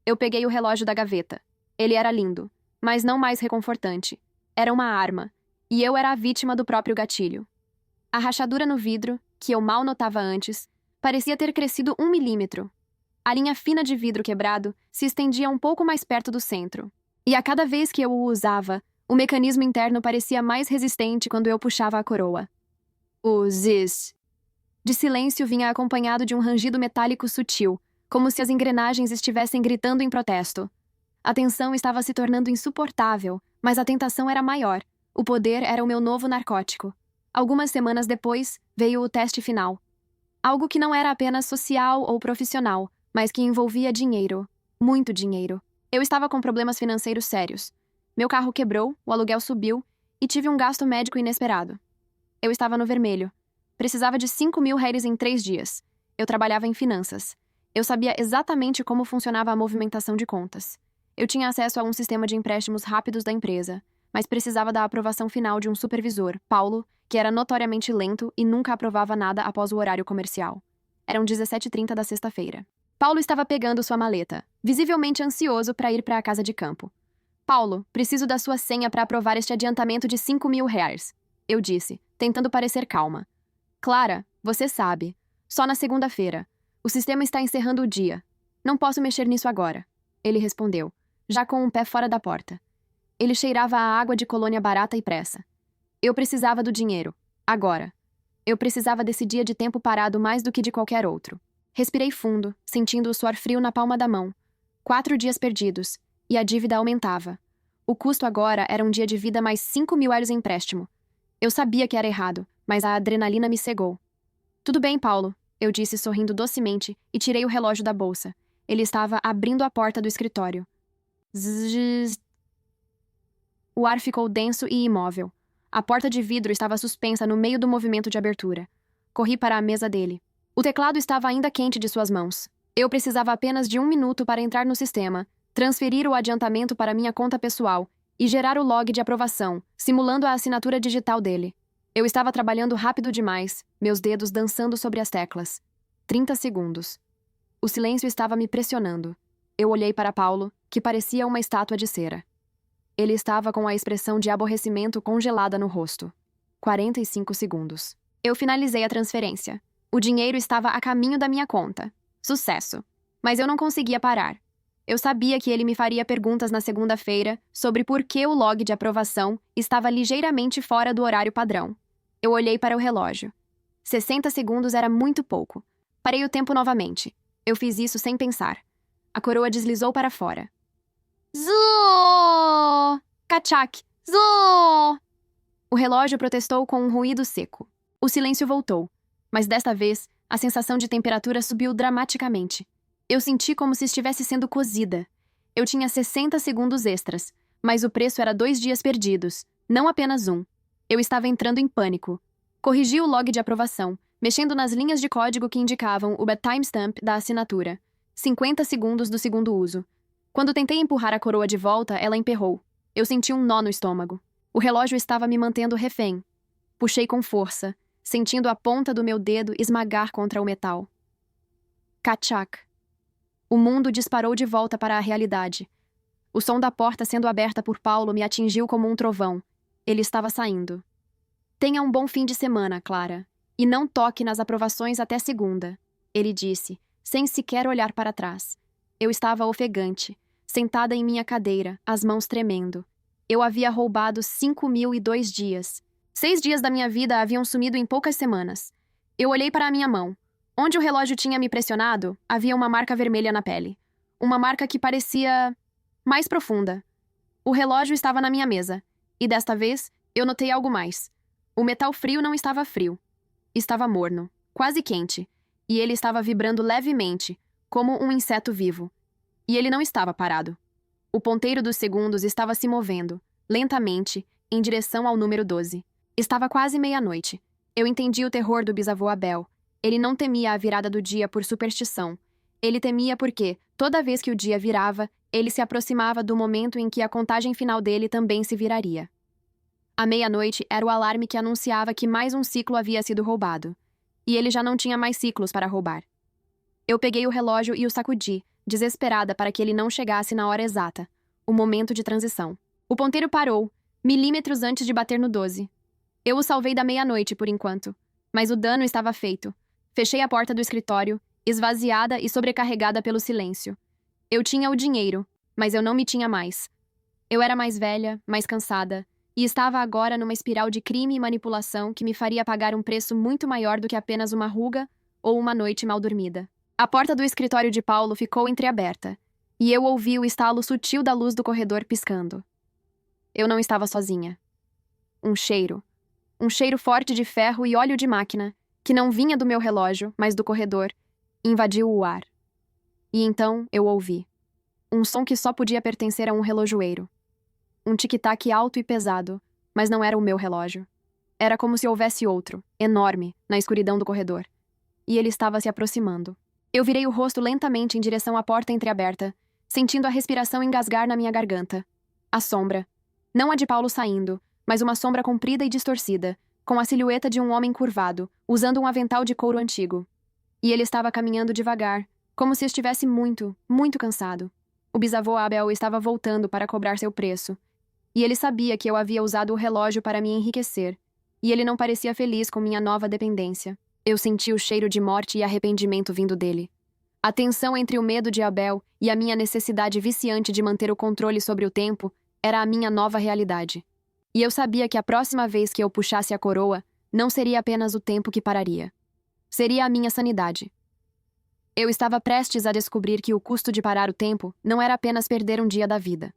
Eu peguei o relógio da gaveta. Ele era lindo, mas não mais reconfortante. Era uma arma, e eu era a vítima do próprio gatilho. A rachadura no vidro, que eu mal notava antes, parecia ter crescido 1 milímetro. A linha fina de vidro quebrado se estendia um pouco mais perto do centro. E a cada vez que eu o usava, o mecanismo interno parecia mais resistente quando eu puxava a coroa. O zzz de silêncio vinha acompanhado de um rangido metálico sutil, como se as engrenagens estivessem gritando em protesto. A tensão estava se tornando insuportável, mas a tentação era maior. O poder era o meu novo narcótico. Algumas semanas depois, veio o teste final. Algo que não era apenas social ou profissional, mas que envolvia dinheiro. Muito dinheiro. Eu estava com problemas financeiros sérios. Meu carro quebrou, o aluguel subiu e tive um gasto médico inesperado. Eu estava no vermelho. Precisava de 5.000 reais em 3 dias. Eu trabalhava em finanças. Eu sabia exatamente como funcionava a movimentação de contas. Eu tinha acesso a um sistema de empréstimos rápidos da empresa, mas precisava da aprovação final de um supervisor, Paulo, que era notoriamente lento e nunca aprovava nada após o horário comercial. Eram 17h30 da sexta-feira. Paulo estava pegando sua maleta, visivelmente ansioso para ir para a casa de campo. Paulo, preciso da sua senha para aprovar este adiantamento de 5.000 reais, eu disse, tentando parecer calma. Clara, você sabe. Só na segunda-feira. O sistema está encerrando o dia. Não posso mexer nisso agora. Ele respondeu, já com um pé fora da porta. Ele cheirava a água de colônia barata e pressa. Eu precisava do dinheiro. Agora. Eu precisava desse dia de tempo parado mais do que de qualquer outro. Respirei fundo, sentindo o suor frio na palma da mão. 4 dias perdidos. E a dívida aumentava. O custo agora era um dia de vida mais 5.000 reais em empréstimo. Eu sabia que era errado, mas a adrenalina me cegou. Tudo bem, Paulo, eu disse sorrindo docemente e tirei o relógio da bolsa. Ele estava abrindo a porta do escritório. Zzz. O ar ficou denso e imóvel. A porta de vidro estava suspensa no meio do movimento de abertura. Corri para a mesa dele. O teclado estava ainda quente de suas mãos. Eu precisava apenas de 1 minuto para entrar no sistema, transferir o adiantamento para minha conta pessoal e gerar o log de aprovação, simulando a assinatura digital dele. Eu estava trabalhando rápido demais, meus dedos dançando sobre as teclas. 30 segundos. O silêncio estava me pressionando. Eu olhei para Paulo, que parecia uma estátua de cera. Ele estava com a expressão de aborrecimento congelada no rosto. 45 segundos. Eu finalizei a transferência. O dinheiro estava a caminho da minha conta. Sucesso. Mas eu não conseguia parar. Eu sabia que ele me faria perguntas na segunda-feira sobre por que o log de aprovação estava ligeiramente fora do horário padrão. Eu olhei para o relógio. 60 segundos era muito pouco. Parei o tempo novamente. Eu fiz isso sem pensar. A coroa deslizou para fora. Zô! Kachak! Zô! O relógio protestou com um ruído seco. O silêncio voltou, mas desta vez a sensação de temperatura subiu dramaticamente. Eu senti como se estivesse sendo cozida. Eu tinha 60 segundos extras, mas o preço era 2 dias perdidos, não apenas um. Eu estava entrando em pânico. Corrigi o log de aprovação, mexendo nas linhas de código que indicavam o timestamp da assinatura. 50 segundos do segundo uso. Quando tentei empurrar a coroa de volta, ela emperrou. Eu senti um nó no estômago. O relógio estava me mantendo refém. Puxei com força, sentindo a ponta do meu dedo esmagar contra o metal. Kachak. O mundo disparou de volta para a realidade. O som da porta sendo aberta por Paulo me atingiu como um trovão. Ele estava saindo. Tenha um bom fim de semana, Clara. E não toque nas aprovações até segunda, ele disse, sem sequer olhar para trás. Eu estava ofegante, sentada em minha cadeira, as mãos tremendo. Eu havia roubado 5.002 dias. 6 dias da minha vida haviam sumido em poucas semanas. Eu olhei para a minha mão. Onde o relógio tinha me pressionado, havia uma marca vermelha na pele. Uma marca que parecia mais profunda. O relógio estava na minha mesa. E desta vez, eu notei algo mais. O metal frio não estava frio. Estava morno, quase quente. E ele estava vibrando levemente, como um inseto vivo. E ele não estava parado. O ponteiro dos segundos estava se movendo, lentamente, em direção ao número 12. Estava quase meia-noite. Eu entendi o terror do bisavô Abel. Ele não temia a virada do dia por superstição. Ele temia porque, toda vez que o dia virava, ele se aproximava do momento em que a contagem final dele também se viraria. A meia-noite era o alarme que anunciava que mais um ciclo havia sido roubado. E ele já não tinha mais ciclos para roubar. Eu peguei o relógio e o sacudi, desesperada para que ele não chegasse na hora exata, o momento de transição. O ponteiro parou, milímetros antes de bater no 12. Eu o salvei da meia-noite por enquanto, mas o dano estava feito. Fechei a porta do escritório, esvaziada e sobrecarregada pelo silêncio. Eu tinha o dinheiro, mas eu não me tinha mais. Eu era mais velha, mais cansada, e estava agora numa espiral de crime e manipulação que me faria pagar um preço muito maior do que apenas uma ruga ou uma noite mal dormida. A porta do escritório de Paulo ficou entreaberta, E eu ouvi o estalo sutil da luz do corredor piscando. Eu não estava sozinha. Um cheiro forte de ferro e óleo de máquina, que não vinha do meu relógio, mas do corredor, invadiu o ar. E então eu ouvi. Um som que só podia pertencer a um relojoeiro. Um tic-tac alto e pesado, mas não era o meu relógio. Era como se houvesse outro, enorme, na escuridão do corredor. E ele estava se aproximando. Eu virei o rosto lentamente em direção à porta entreaberta, sentindo a respiração engasgar na minha garganta. A sombra. Não a de Paulo saindo, mas uma sombra comprida e distorcida, com a silhueta de um homem curvado, usando um avental de couro antigo. E ele estava caminhando devagar, como se estivesse muito, muito cansado. O bisavô Abel estava voltando para cobrar seu preço. E ele sabia que eu havia usado o relógio para me enriquecer. E ele não parecia feliz com minha nova dependência. Eu senti o cheiro de morte e arrependimento vindo dele. A tensão entre o medo de Abel e a minha necessidade viciante de manter o controle sobre o tempo era a minha nova realidade. E eu sabia que a próxima vez que eu puxasse a coroa, não seria apenas o tempo que pararia. Seria a minha sanidade. Eu estava prestes a descobrir que o custo de parar o tempo não era apenas perder um dia da vida.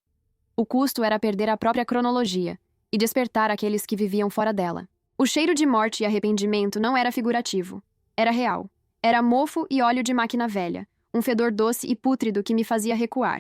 O custo era perder a própria cronologia e despertar aqueles que viviam fora dela. O cheiro de morte e arrependimento não era figurativo. Era real. Era mofo e óleo de máquina velha, um fedor doce e pútrido que me fazia recuar.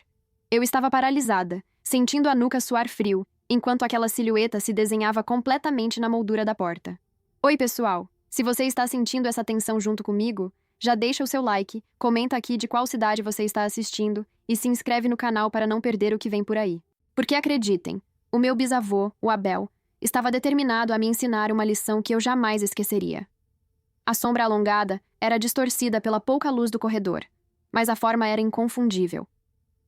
Eu estava paralisada, sentindo a nuca suar frio, enquanto aquela silhueta se desenhava completamente na moldura da porta. Oi, pessoal! Se você está sentindo essa tensão junto comigo, já deixa o seu like, comenta aqui de qual cidade você está assistindo e se inscreve no canal para não perder o que vem por aí. Porque acreditem, o meu bisavô, o Abel, estava determinado a me ensinar uma lição que eu jamais esqueceria. A sombra alongada era distorcida pela pouca luz do corredor, mas a forma era inconfundível.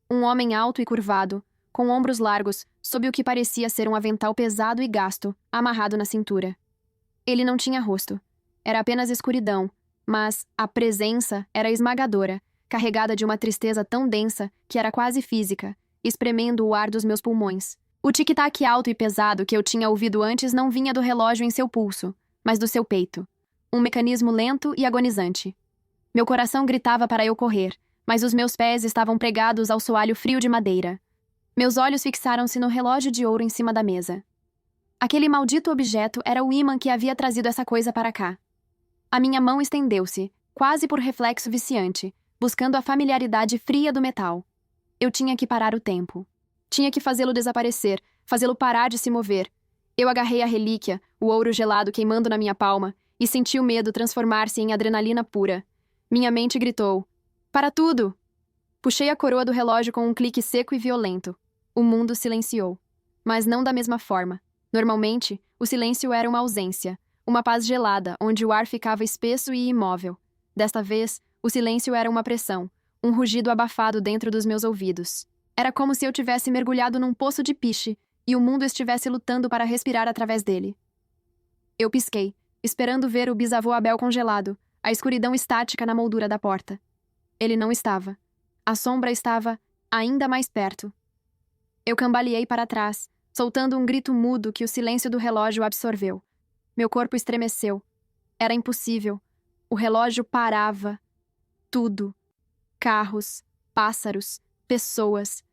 Um homem alto e curvado, com ombros largos, sob o que parecia ser um avental pesado e gasto, amarrado na cintura. Ele não tinha rosto. Era apenas escuridão, mas a presença era esmagadora, carregada de uma tristeza tão densa que era quase física, espremendo o ar dos meus pulmões. O tic-tac alto e pesado que eu tinha ouvido antes não vinha do relógio em seu pulso, mas do seu peito. Um mecanismo lento e agonizante. Meu coração gritava para eu correr, mas os meus pés estavam pregados ao soalho frio de madeira. Meus olhos fixaram-se no relógio de ouro em cima da mesa. Aquele maldito objeto era o ímã que havia trazido essa coisa para cá. A minha mão estendeu-se, quase por reflexo viciante, buscando a familiaridade fria do metal. Eu tinha que parar o tempo. Tinha que fazê-lo desaparecer, fazê-lo parar de se mover. Eu agarrei a relíquia, o ouro gelado queimando na minha palma, e senti o medo transformar-se em adrenalina pura. Minha mente gritou: "Para tudo!" Puxei a coroa do relógio com um clique seco e violento. O mundo silenciou. Mas não da mesma forma. Normalmente, o silêncio era uma ausência, uma paz gelada, onde o ar ficava espesso e imóvel. Desta vez, o silêncio era uma pressão, um rugido abafado dentro dos meus ouvidos. Era como se eu tivesse mergulhado num poço de piche e o mundo estivesse lutando para respirar através dele. Eu pisquei, esperando ver o bisavô Abel congelado, a escuridão estática na moldura da porta. Ele não estava. A sombra estava ainda mais perto. Eu cambaleei para trás, soltando um grito mudo que o silêncio do relógio absorveu. Meu corpo estremeceu. Era impossível. O relógio parava. Tudo. Carros, pássaros, pessoas.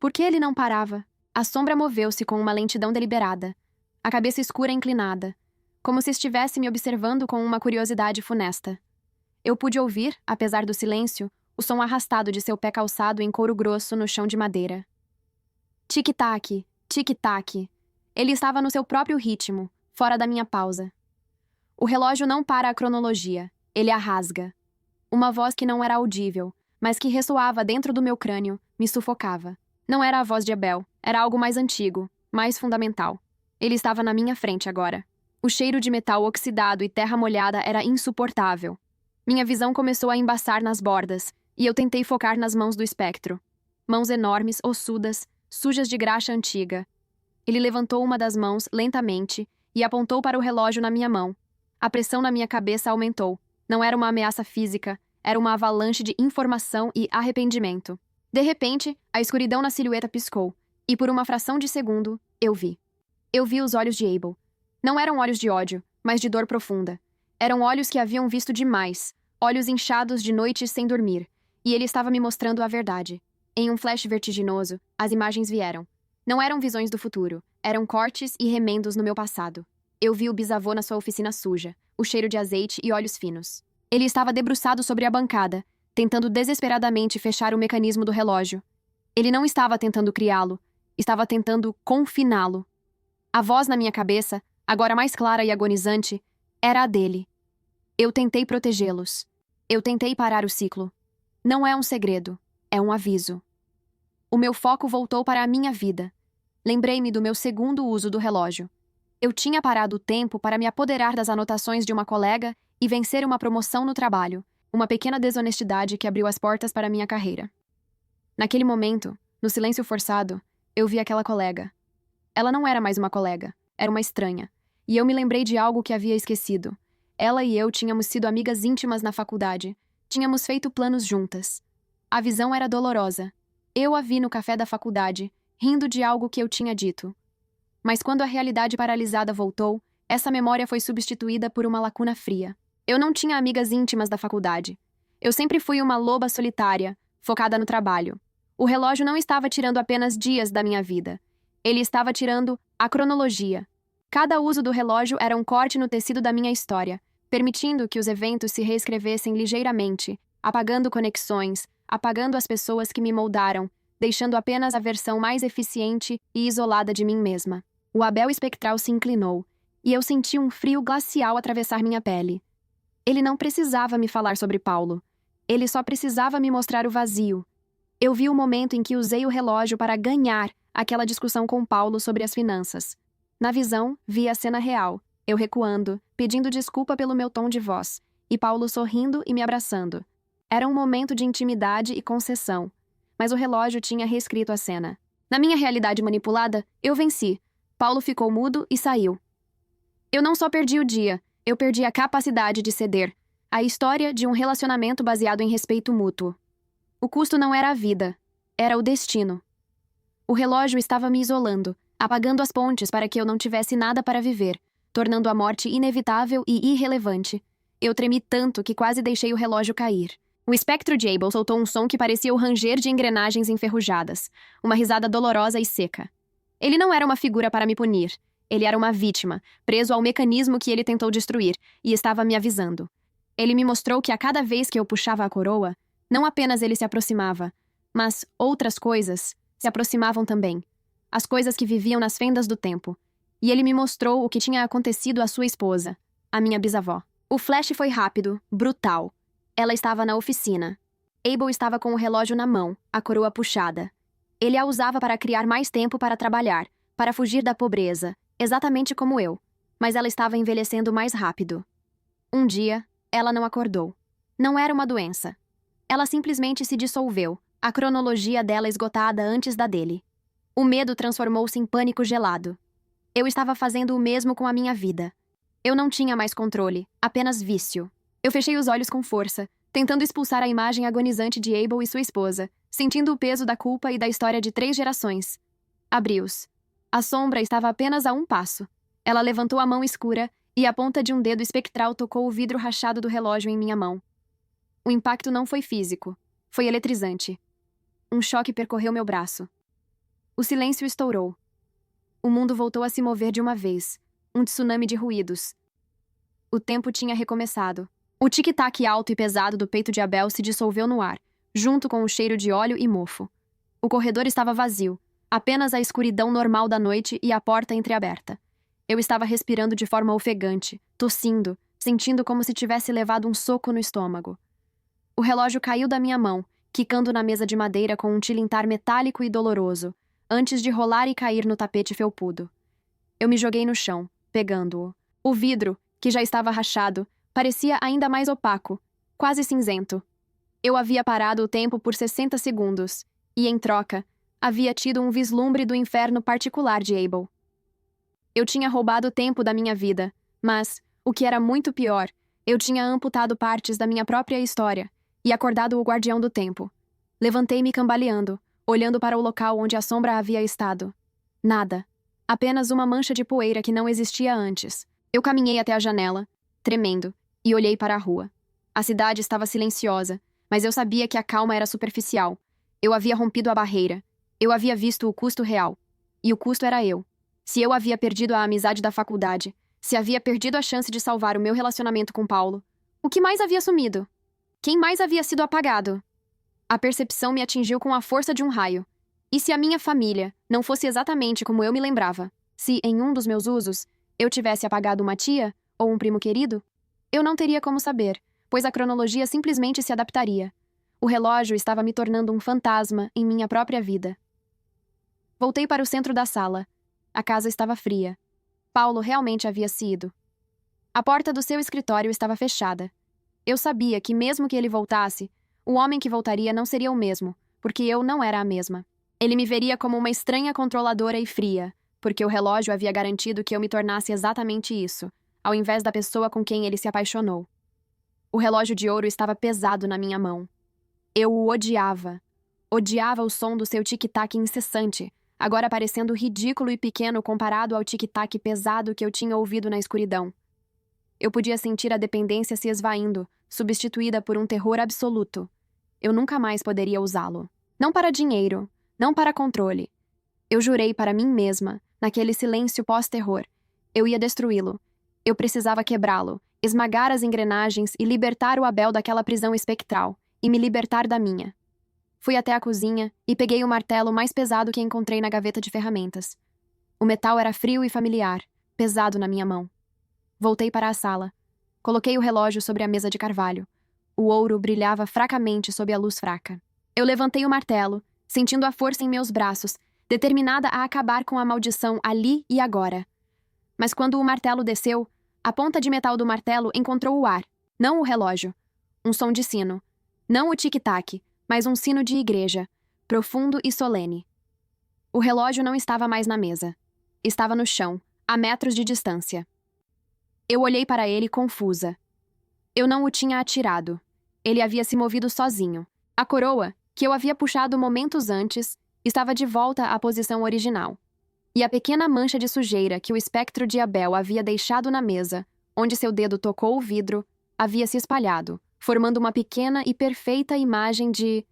Por que ele não parava? A sombra moveu-se com uma lentidão deliberada, a cabeça escura inclinada, como se estivesse me observando com uma curiosidade funesta. Eu pude ouvir, apesar do silêncio, o som arrastado de seu pé calçado em couro grosso no chão de madeira. Tic-tac, tic-tac. Ele estava no seu próprio ritmo, fora da minha pausa. O relógio não para a cronologia, ele a rasga. Uma voz que não era audível, mas que ressoava dentro do meu crânio, me sufocava. Não era a voz de Abel, era algo mais antigo, mais fundamental. Ele estava na minha frente agora. O cheiro de metal oxidado e terra molhada era insuportável. Minha visão começou a embaçar nas bordas, e eu tentei focar nas mãos do espectro. Mãos enormes, ossudas, sujas de graxa antiga. Ele levantou uma das mãos, lentamente, e apontou para o relógio na minha mão. A pressão na minha cabeça aumentou. Não era uma ameaça física, era uma avalanche de informação e arrependimento. De repente, a escuridão na silhueta piscou, e por uma fração de segundo, eu vi. Eu vi os olhos de Abel. Não eram olhos de ódio, mas de dor profunda. Eram olhos que haviam visto demais, olhos inchados de noites sem dormir, e ele estava me mostrando a verdade. Em um flash vertiginoso, as imagens vieram. Não eram visões do futuro, eram cortes e remendos no meu passado. Eu vi o bisavô na sua oficina suja, o cheiro de azeite e olhos finos. Ele estava debruçado sobre a bancada, tentando desesperadamente fechar o mecanismo do relógio. Ele não estava tentando criá-lo, estava tentando confiná-lo. A voz na minha cabeça, agora mais clara e agonizante, era a dele. Eu tentei protegê-los. Eu tentei parar o ciclo. Não é um segredo, é um aviso. O meu foco voltou para a minha vida. Lembrei-me do meu segundo uso do relógio. Eu tinha parado o tempo para me apoderar das anotações de uma colega e vencer uma promoção no trabalho, uma pequena desonestidade que abriu as portas para minha carreira. Naquele momento, no silêncio forçado, eu vi aquela colega. Ela não era mais uma colega, era uma estranha, e eu me lembrei de algo que havia esquecido. Ela e eu tínhamos sido amigas íntimas na faculdade, tínhamos feito planos juntas. A visão era dolorosa. Eu a vi no café da faculdade, rindo de algo que eu tinha dito. Mas quando a realidade paralisada voltou, essa memória foi substituída por uma lacuna fria. Eu não tinha amigas íntimas da faculdade. Eu sempre fui uma loba solitária, focada no trabalho. O relógio não estava tirando apenas dias da minha vida. Ele estava tirando a cronologia. Cada uso do relógio era um corte no tecido da minha história, permitindo que os eventos se reescrevessem ligeiramente, apagando conexões, apagando as pessoas que me moldaram, deixando apenas a versão mais eficiente e isolada de mim mesma. O Abel espectral se inclinou, e eu senti um frio glacial atravessar minha pele. Ele não precisava me falar sobre Paulo. Ele só precisava me mostrar o vazio. Eu vi o momento em que usei o relógio para ganhar aquela discussão com Paulo sobre as finanças. Na visão, vi a cena real, eu recuando, pedindo desculpa pelo meu tom de voz, e Paulo sorrindo e me abraçando. Era um momento de intimidade e concessão, mas o relógio tinha reescrito a cena. Na minha realidade manipulada, eu venci. Paulo ficou mudo e saiu. Eu não só perdi o dia, eu perdi a capacidade de ceder. A história de um relacionamento baseado em respeito mútuo. O custo não era a vida, era o destino. O relógio estava me isolando, apagando as pontes para que eu não tivesse nada para viver, tornando a morte inevitável e irrelevante. Eu tremi tanto que quase deixei o relógio cair. O espectro de Abel soltou um som que parecia o ranger de engrenagens enferrujadas, uma risada dolorosa e seca. Ele não era uma figura para me punir. Ele era uma vítima, preso ao mecanismo que ele tentou destruir, e estava me avisando. Ele me mostrou que a cada vez que eu puxava a coroa, não apenas ele se aproximava, mas outras coisas se aproximavam também. As coisas que viviam nas fendas do tempo. E ele me mostrou o que tinha acontecido à sua esposa, a minha bisavó. O flash foi rápido, brutal. Ela estava na oficina. Abel estava com o relógio na mão, a coroa puxada. Ele a usava para criar mais tempo para trabalhar, para fugir da pobreza, exatamente como eu. Mas ela estava envelhecendo mais rápido. Um dia, ela não acordou. Não era uma doença. Ela simplesmente se dissolveu, a cronologia dela esgotada antes da dele. O medo transformou-se em pânico gelado. Eu estava fazendo o mesmo com a minha vida. Eu não tinha mais controle, apenas vício. Eu fechei os olhos com força, tentando expulsar a imagem agonizante de Abel e sua esposa, sentindo o peso da culpa e da história de 3 gerações. Abri-os. A sombra estava apenas a um passo. Ela levantou a mão escura e a ponta de um dedo espectral tocou o vidro rachado do relógio em minha mão. O impacto não foi físico. Foi eletrizante. Um choque percorreu meu braço. O silêncio estourou. O mundo voltou a se mover de uma vez. Um tsunami de ruídos. O tempo tinha recomeçado. O tic-tac alto e pesado do peito de Abel se dissolveu no ar, junto com o cheiro de óleo e mofo. O corredor estava vazio. Apenas a escuridão normal da noite e a porta entreaberta. Eu estava respirando de forma ofegante, tossindo, sentindo como se tivesse levado um soco no estômago. O relógio caiu da minha mão, quicando na mesa de madeira com um tilintar metálico e doloroso, antes de rolar e cair no tapete felpudo. Eu me joguei no chão, pegando-o. O vidro, que já estava rachado, parecia ainda mais opaco, quase cinzento. Eu havia parado o tempo por 60 segundos, e, em troca, havia tido um vislumbre do inferno particular de Abel. Eu tinha roubado o tempo da minha vida, mas, o que era muito pior, eu tinha amputado partes da minha própria história e acordado o guardião do tempo. Levantei-me cambaleando, olhando para o local onde a sombra havia estado. Nada. Apenas uma mancha de poeira que não existia antes. Eu caminhei até a janela, tremendo, e olhei para a rua. A cidade estava silenciosa, mas eu sabia que a calma era superficial. Eu havia rompido a barreira. Eu havia visto o custo real. E o custo era eu. Se eu havia perdido a amizade da faculdade, se havia perdido a chance de salvar o meu relacionamento com Paulo, o que mais havia sumido? Quem mais havia sido apagado? A percepção me atingiu com a força de um raio. E se a minha família não fosse exatamente como eu me lembrava? Se, em um dos meus usos, eu tivesse apagado uma tia ou um primo querido? Eu não teria como saber, pois a cronologia simplesmente se adaptaria. O relógio estava me tornando um fantasma em minha própria vida. Voltei para o centro da sala. A casa estava fria. Paulo realmente havia se ido. A porta do seu escritório estava fechada. Eu sabia que, mesmo que ele voltasse, o homem que voltaria não seria o mesmo, porque eu não era a mesma. Ele me veria como uma estranha controladora e fria, porque o relógio havia garantido que eu me tornasse exatamente isso, ao invés da pessoa com quem ele se apaixonou. O relógio de ouro estava pesado na minha mão. Eu o odiava. Odiava o som do seu tic-tac incessante, agora parecendo ridículo e pequeno comparado ao tic-tac pesado que eu tinha ouvido na escuridão. Eu podia sentir a dependência se esvaindo, substituída por um terror absoluto. Eu nunca mais poderia usá-lo. Não para dinheiro, não para controle. Eu jurei para mim mesma, naquele silêncio pós-terror. Eu ia destruí-lo. Eu precisava quebrá-lo, esmagar as engrenagens e libertar o Abel daquela prisão espectral, e me libertar da minha. Fui até a cozinha e peguei o martelo mais pesado que encontrei na gaveta de ferramentas. O metal era frio e familiar, pesado na minha mão. Voltei para a sala. Coloquei o relógio sobre a mesa de carvalho. O ouro brilhava fracamente sob a luz fraca. Eu levantei o martelo, sentindo a força em meus braços, determinada a acabar com a maldição ali e agora. Mas quando o martelo desceu, a ponta de metal do martelo encontrou o ar, não o relógio. Um som de sino. Não o tic-tac, mas um sino de igreja, profundo e solene. O relógio não estava mais na mesa. Estava no chão, a metros de distância. Eu olhei para ele confusa. Eu não o tinha atirado. Ele havia se movido sozinho. A coroa, que eu havia puxado momentos antes, estava de volta à posição original. E a pequena mancha de sujeira que o espectro de Abel havia deixado na mesa, onde seu dedo tocou o vidro, havia se espalhado, formando uma pequena e perfeita imagem de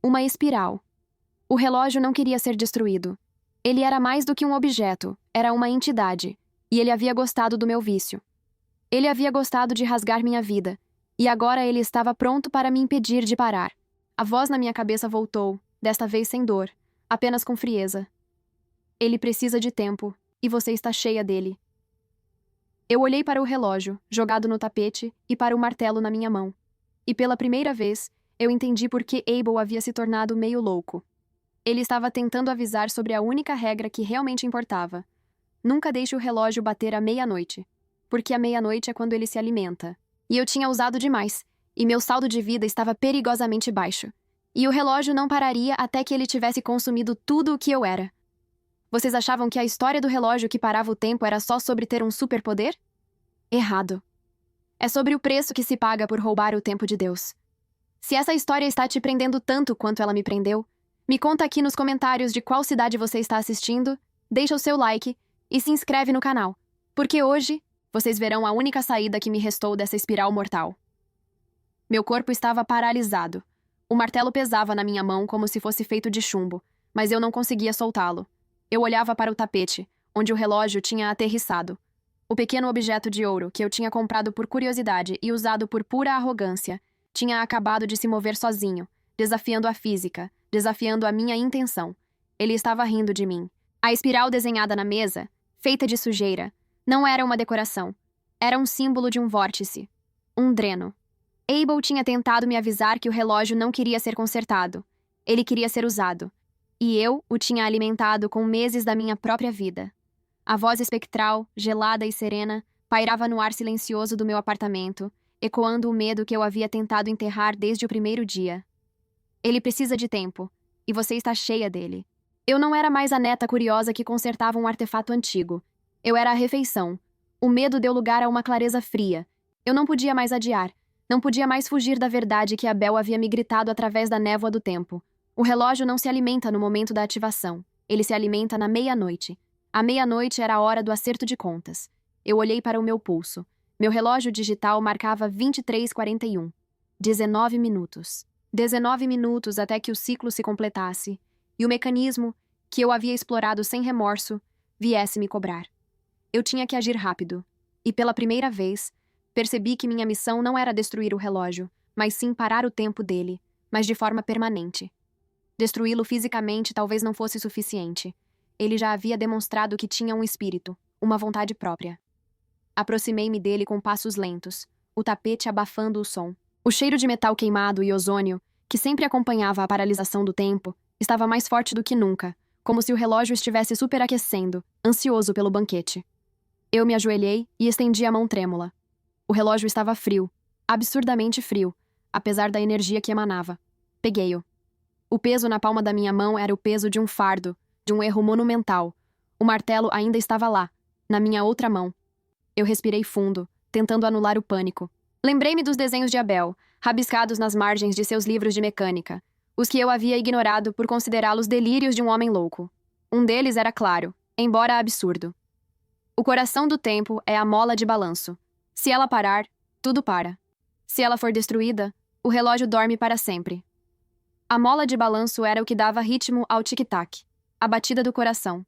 uma espiral. O relógio não queria ser destruído. Ele era mais do que um objeto, era uma entidade, e ele havia gostado do meu vício. Ele havia gostado de rasgar minha vida, e agora ele estava pronto para me impedir de parar. A voz na minha cabeça voltou, desta vez sem dor, apenas com frieza. Ele precisa de tempo, e você está cheia dele. Eu olhei para o relógio, jogado no tapete, e para o martelo na minha mão. E pela primeira vez, eu entendi por que Abel havia se tornado meio louco. Ele estava tentando avisar sobre a única regra que realmente importava. Nunca deixe o relógio bater à meia-noite, porque a meia-noite é quando ele se alimenta. E eu tinha usado demais, e meu saldo de vida estava perigosamente baixo. E o relógio não pararia até que ele tivesse consumido tudo o que eu era. Vocês achavam que a história do relógio que parava o tempo era só sobre ter um superpoder? Errado. É sobre o preço que se paga por roubar o tempo de Deus. Se essa história está te prendendo tanto quanto ela me prendeu, me conta aqui nos comentários de qual cidade você está assistindo, deixa o seu like e se inscreve no canal, porque hoje vocês verão a única saída que me restou dessa espiral mortal. Meu corpo estava paralisado. O martelo pesava na minha mão como se fosse feito de chumbo, mas eu não conseguia soltá-lo. Eu olhava para o tapete, onde o relógio tinha aterrissado. O pequeno objeto de ouro que eu tinha comprado por curiosidade e usado por pura arrogância tinha acabado de se mover sozinho, desafiando a física, desafiando a minha intenção. Ele estava rindo de mim. A espiral desenhada na mesa, feita de sujeira, não era uma decoração. Era um símbolo de um vórtice. Um dreno. Abel tinha tentado me avisar que o relógio não queria ser consertado. Ele queria ser usado. E eu o tinha alimentado com meses da minha própria vida. A voz espectral, gelada e serena, pairava no ar silencioso do meu apartamento, ecoando o medo que eu havia tentado enterrar desde o primeiro dia. Ele precisa de tempo, e você está cheia dele. Eu não era mais a neta curiosa que consertava um artefato antigo. Eu era a refeição. O medo deu lugar a uma clareza fria. Eu não podia mais adiar. Não podia mais fugir da verdade que Abel havia me gritado através da névoa do tempo. O relógio não se alimenta no momento da ativação. Ele se alimenta na meia-noite. A meia-noite era a hora do acerto de contas. Eu olhei para o meu pulso. Meu relógio digital marcava 23h41. 19 minutos. 19 minutos até que o ciclo se completasse, e o mecanismo, que eu havia explorado sem remorso, viesse me cobrar. Eu tinha que agir rápido, e pela primeira vez, percebi que minha missão não era destruir o relógio, mas sim parar o tempo dele, mas de forma permanente. Destruí-lo fisicamente talvez não fosse suficiente. Ele já havia demonstrado que tinha um espírito, uma vontade própria. Aproximei-me dele com passos lentos, o tapete abafando o som. O cheiro de metal queimado e ozônio, que sempre acompanhava a paralisação do tempo, estava mais forte do que nunca, como se o relógio estivesse superaquecendo, ansioso pelo banquete. Eu me ajoelhei e estendi a mão trêmula. O relógio estava frio, absurdamente frio, apesar da energia que emanava. Peguei-o. O peso na palma da minha mão era o peso de um fardo, de um erro monumental. O martelo ainda estava lá, na minha outra mão. Eu respirei fundo, tentando anular o pânico. Lembrei-me dos desenhos de Abel, rabiscados nas margens de seus livros de mecânica, os que eu havia ignorado por considerá-los delírios de um homem louco. Um deles era claro, embora absurdo. O coração do tempo é a mola de balanço. Se ela parar, tudo para. Se ela for destruída, o relógio dorme para sempre. A mola de balanço era o que dava ritmo ao tic-tac, a batida do coração.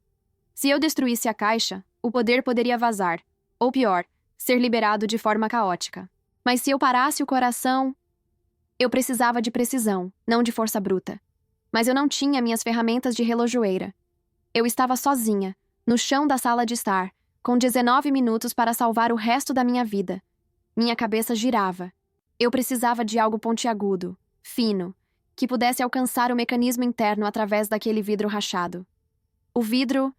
Se eu destruísse a caixa, o poder poderia vazar, ou pior, ser liberado de forma caótica. Mas se eu parasse o coração... Eu precisava de precisão, não de força bruta. Mas eu não tinha minhas ferramentas de relojoeira. Eu estava sozinha, no chão da sala de estar, com 19 minutos para salvar o resto da minha vida. Minha cabeça girava. Eu precisava de algo pontiagudo, fino, que pudesse alcançar o mecanismo interno através daquele vidro rachado. O vidro...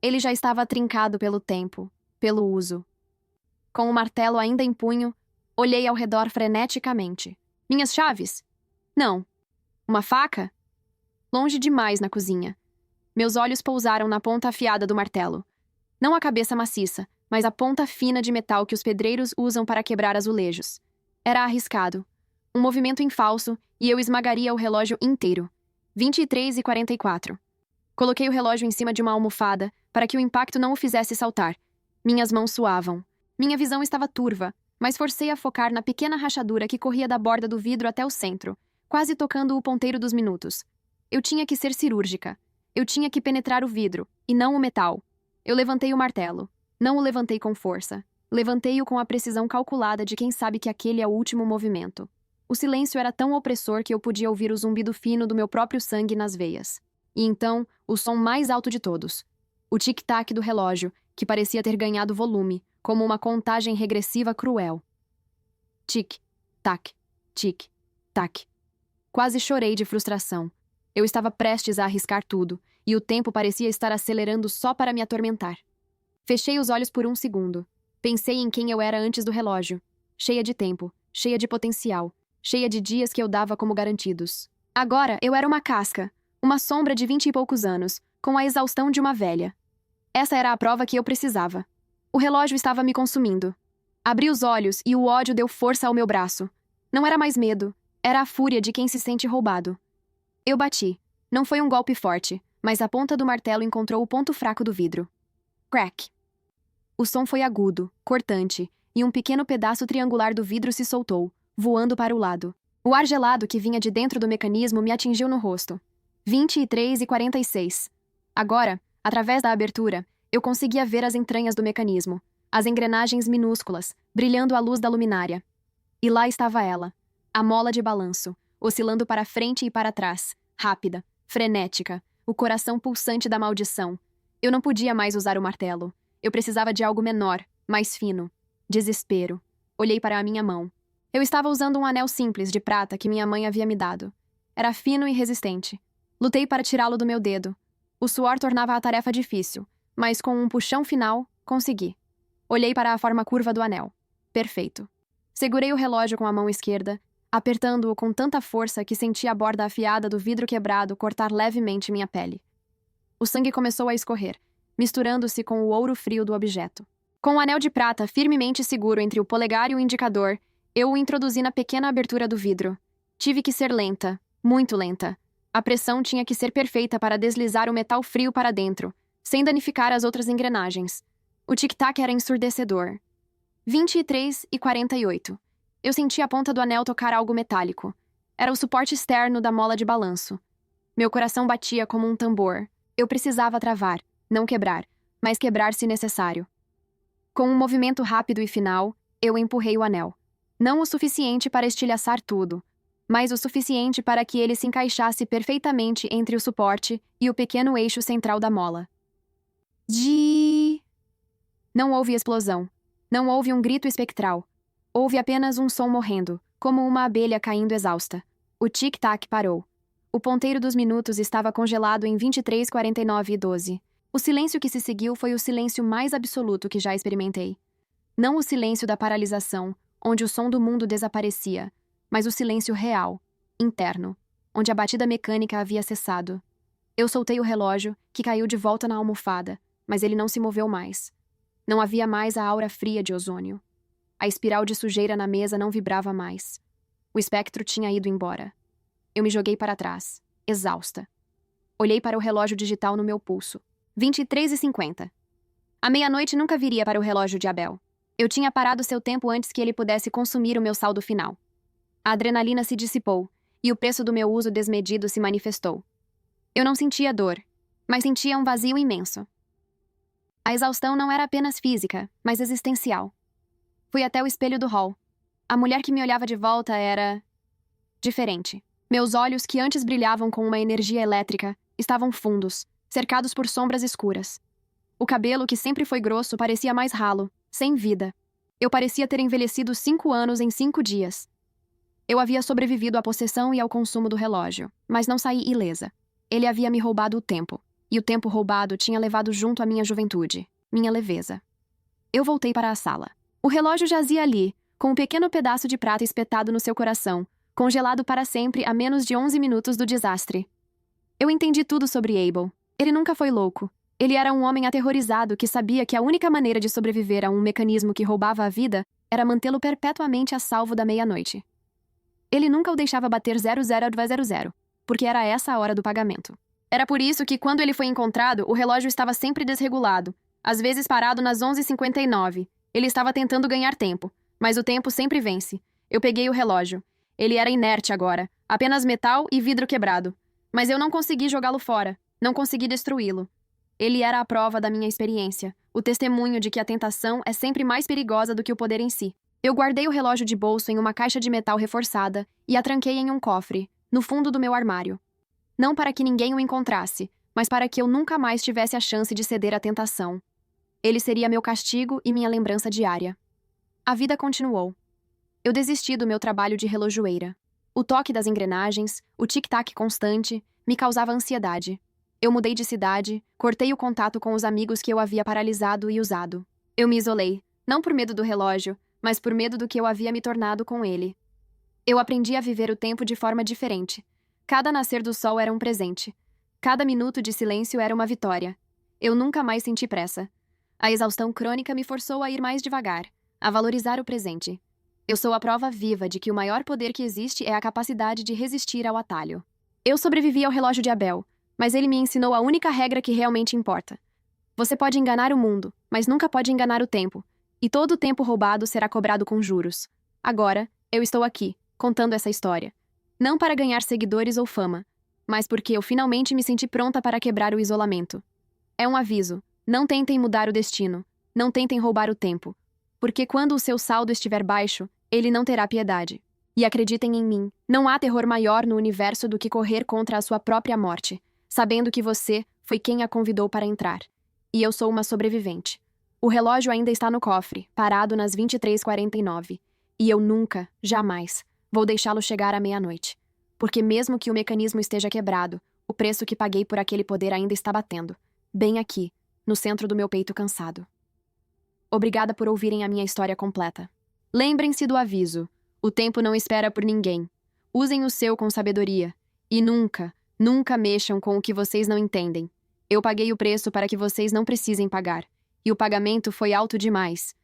Ele já estava trincado pelo tempo, pelo uso. Com o martelo ainda em punho, olhei ao redor freneticamente. Minhas chaves? Não. Uma faca? Longe demais na cozinha. Meus olhos pousaram na ponta afiada do martelo. Não a cabeça maciça, mas a ponta fina de metal que os pedreiros usam para quebrar azulejos. Era arriscado. Um movimento em falso e eu esmagaria o relógio inteiro. 23h44. Coloquei o relógio em cima de uma almofada para que o impacto não o fizesse saltar. Minhas mãos suavam. Minha visão estava turva, mas forcei a focar na pequena rachadura que corria da borda do vidro até o centro, quase tocando o ponteiro dos minutos. Eu tinha que ser cirúrgica. Eu tinha que penetrar o vidro, e não o metal. Eu levantei o martelo. Não o levantei com força. Levantei-o com a precisão calculada de quem sabe que aquele é o último movimento. O silêncio era tão opressor que eu podia ouvir o zumbido fino do meu próprio sangue nas veias. E então, o som mais alto de todos. O tic-tac do relógio, que parecia ter ganhado volume, como uma contagem regressiva cruel. Tic-tac, tic-tac. Quase chorei de frustração. Eu estava prestes a arriscar tudo, e o tempo parecia estar acelerando só para me atormentar. Fechei os olhos por um segundo. Pensei em quem eu era antes do relógio. Cheia de tempo, cheia de potencial, cheia de dias que eu dava como garantidos. Agora eu era uma casca, uma sombra de 20 e poucos anos, com a exaustão de uma velha. Essa era a prova que eu precisava. O relógio estava me consumindo. Abri os olhos e o ódio deu força ao meu braço. Não era mais medo, era a fúria de quem se sente roubado. Eu bati. Não foi um golpe forte, mas a ponta do martelo encontrou o ponto fraco do vidro. Crack. O som foi agudo, cortante, e um pequeno pedaço triangular do vidro se soltou, voando para o lado. O ar gelado que vinha de dentro do mecanismo me atingiu no rosto. 23h46. Agora, através da abertura, eu conseguia ver as entranhas do mecanismo, as engrenagens minúsculas, brilhando à luz da luminária. E lá estava ela, a mola de balanço, oscilando para frente e para trás, rápida, frenética, o coração pulsante da maldição. Eu não podia mais usar o martelo. Eu precisava de algo menor, mais fino. Desespero. Olhei para a minha mão. Eu estava usando um anel simples de prata que minha mãe havia me dado. Era fino e resistente. Lutei para tirá-lo do meu dedo. O suor tornava a tarefa difícil, mas com um puxão final, consegui. Olhei para a forma curva do anel. Perfeito. Segurei o relógio com a mão esquerda, apertando-o com tanta força que senti a borda afiada do vidro quebrado cortar levemente minha pele. O sangue começou a escorrer, misturando-se com o ouro frio do objeto. Com o anel de prata firmemente seguro entre o polegar e o indicador, eu o introduzi na pequena abertura do vidro. Tive que ser lenta, muito lenta. A pressão tinha que ser perfeita para deslizar o metal frio para dentro, sem danificar as outras engrenagens. O tic-tac era ensurdecedor. 23h48. Eu senti a ponta do anel tocar algo metálico. Era o suporte externo da mola de balanço. Meu coração batia como um tambor. Eu precisava travar, não quebrar, mas quebrar se necessário. Com um movimento rápido e final, eu empurrei o anel. Não o suficiente para estilhaçar tudo, mas o suficiente para que ele se encaixasse perfeitamente entre o suporte e o pequeno eixo central da mola. De... Não houve explosão. Não houve um grito espectral. Houve apenas um som morrendo, como uma abelha caindo exausta. O tic-tac parou. O ponteiro dos minutos estava congelado em 23, 49 e 12. O silêncio que se seguiu foi o silêncio mais absoluto que já experimentei. Não o silêncio da paralisação, onde o som do mundo desaparecia, mas o silêncio real, interno, onde a batida mecânica havia cessado. Eu soltei o relógio, que caiu de volta na almofada, mas ele não se moveu mais. Não havia mais a aura fria de ozônio. A espiral de sujeira na mesa não vibrava mais. O espectro tinha ido embora. Eu me joguei para trás, exausta. Olhei para o relógio digital no meu pulso. 23h50. A meia-noite nunca viria para o relógio de Abel. Eu tinha parado seu tempo antes que ele pudesse consumir o meu saldo final. A adrenalina se dissipou, e o preço do meu uso desmedido se manifestou. Eu não sentia dor, mas sentia um vazio imenso. A exaustão não era apenas física, mas existencial. Fui até o espelho do hall. A mulher que me olhava de volta era... diferente. Meus olhos, que antes brilhavam com uma energia elétrica, estavam fundos, cercados por sombras escuras. O cabelo, que sempre foi grosso, parecia mais ralo, sem vida. Eu parecia ter envelhecido 5 anos em 5 dias. Eu havia sobrevivido à possessão e ao consumo do relógio, mas não saí ilesa. Ele havia me roubado o tempo, e o tempo roubado tinha levado junto a minha juventude, minha leveza. Eu voltei para a sala. O relógio jazia ali, com um pequeno pedaço de prata espetado no seu coração, congelado para sempre a menos de 11 minutos do desastre. Eu entendi tudo sobre Abel. Ele nunca foi louco. Ele era um homem aterrorizado que sabia que a única maneira de sobreviver a um mecanismo que roubava a vida era mantê-lo perpetuamente a salvo da meia-noite. Ele nunca o deixava bater 0000, porque era essa a hora do pagamento. Era por isso que, quando ele foi encontrado, o relógio estava sempre desregulado, às vezes parado nas 11h59. Ele estava tentando ganhar tempo, mas o tempo sempre vence. Eu peguei o relógio. Ele era inerte agora, apenas metal e vidro quebrado. Mas eu não consegui jogá-lo fora, não consegui destruí-lo. Ele era a prova da minha experiência, o testemunho de que a tentação é sempre mais perigosa do que o poder em si. Eu guardei o relógio de bolso em uma caixa de metal reforçada e a tranquei em um cofre, no fundo do meu armário. Não para que ninguém o encontrasse, mas para que eu nunca mais tivesse a chance de ceder à tentação. Ele seria meu castigo e minha lembrança diária. A vida continuou. Eu desisti do meu trabalho de relojoeira. O toque das engrenagens, o tic-tac constante, me causava ansiedade. Eu mudei de cidade, cortei o contato com os amigos que eu havia paralisado e usado. Eu me isolei, não por medo do relógio, mas por medo do que eu havia me tornado com ele. Eu aprendi a viver o tempo de forma diferente. Cada nascer do sol era um presente. Cada minuto de silêncio era uma vitória. Eu nunca mais senti pressa. A exaustão crônica me forçou a ir mais devagar, a valorizar o presente. Eu sou a prova viva de que o maior poder que existe é a capacidade de resistir ao atalho. Eu sobrevivi ao relógio de Abel, mas ele me ensinou a única regra que realmente importa. Você pode enganar o mundo, mas nunca pode enganar o tempo. E todo o tempo roubado será cobrado com juros. Agora, eu estou aqui, contando essa história. Não para ganhar seguidores ou fama, mas porque eu finalmente me senti pronta para quebrar o isolamento. É um aviso. Não tentem mudar o destino. Não tentem roubar o tempo. Porque quando o seu saldo estiver baixo, ele não terá piedade. E acreditem em mim, não há terror maior no universo do que correr contra a sua própria morte, sabendo que você foi quem a convidou para entrar. E eu sou uma sobrevivente. O relógio ainda está no cofre, parado nas 23h49. E eu nunca, jamais, vou deixá-lo chegar à meia-noite. Porque mesmo que o mecanismo esteja quebrado, o preço que paguei por aquele poder ainda está batendo. Bem aqui, no centro do meu peito cansado. Obrigada por ouvirem a minha história completa. Lembrem-se do aviso. O tempo não espera por ninguém. Usem o seu com sabedoria. E nunca, nunca mexam com o que vocês não entendem. Eu paguei o preço para que vocês não precisem pagar. E o pagamento foi alto demais.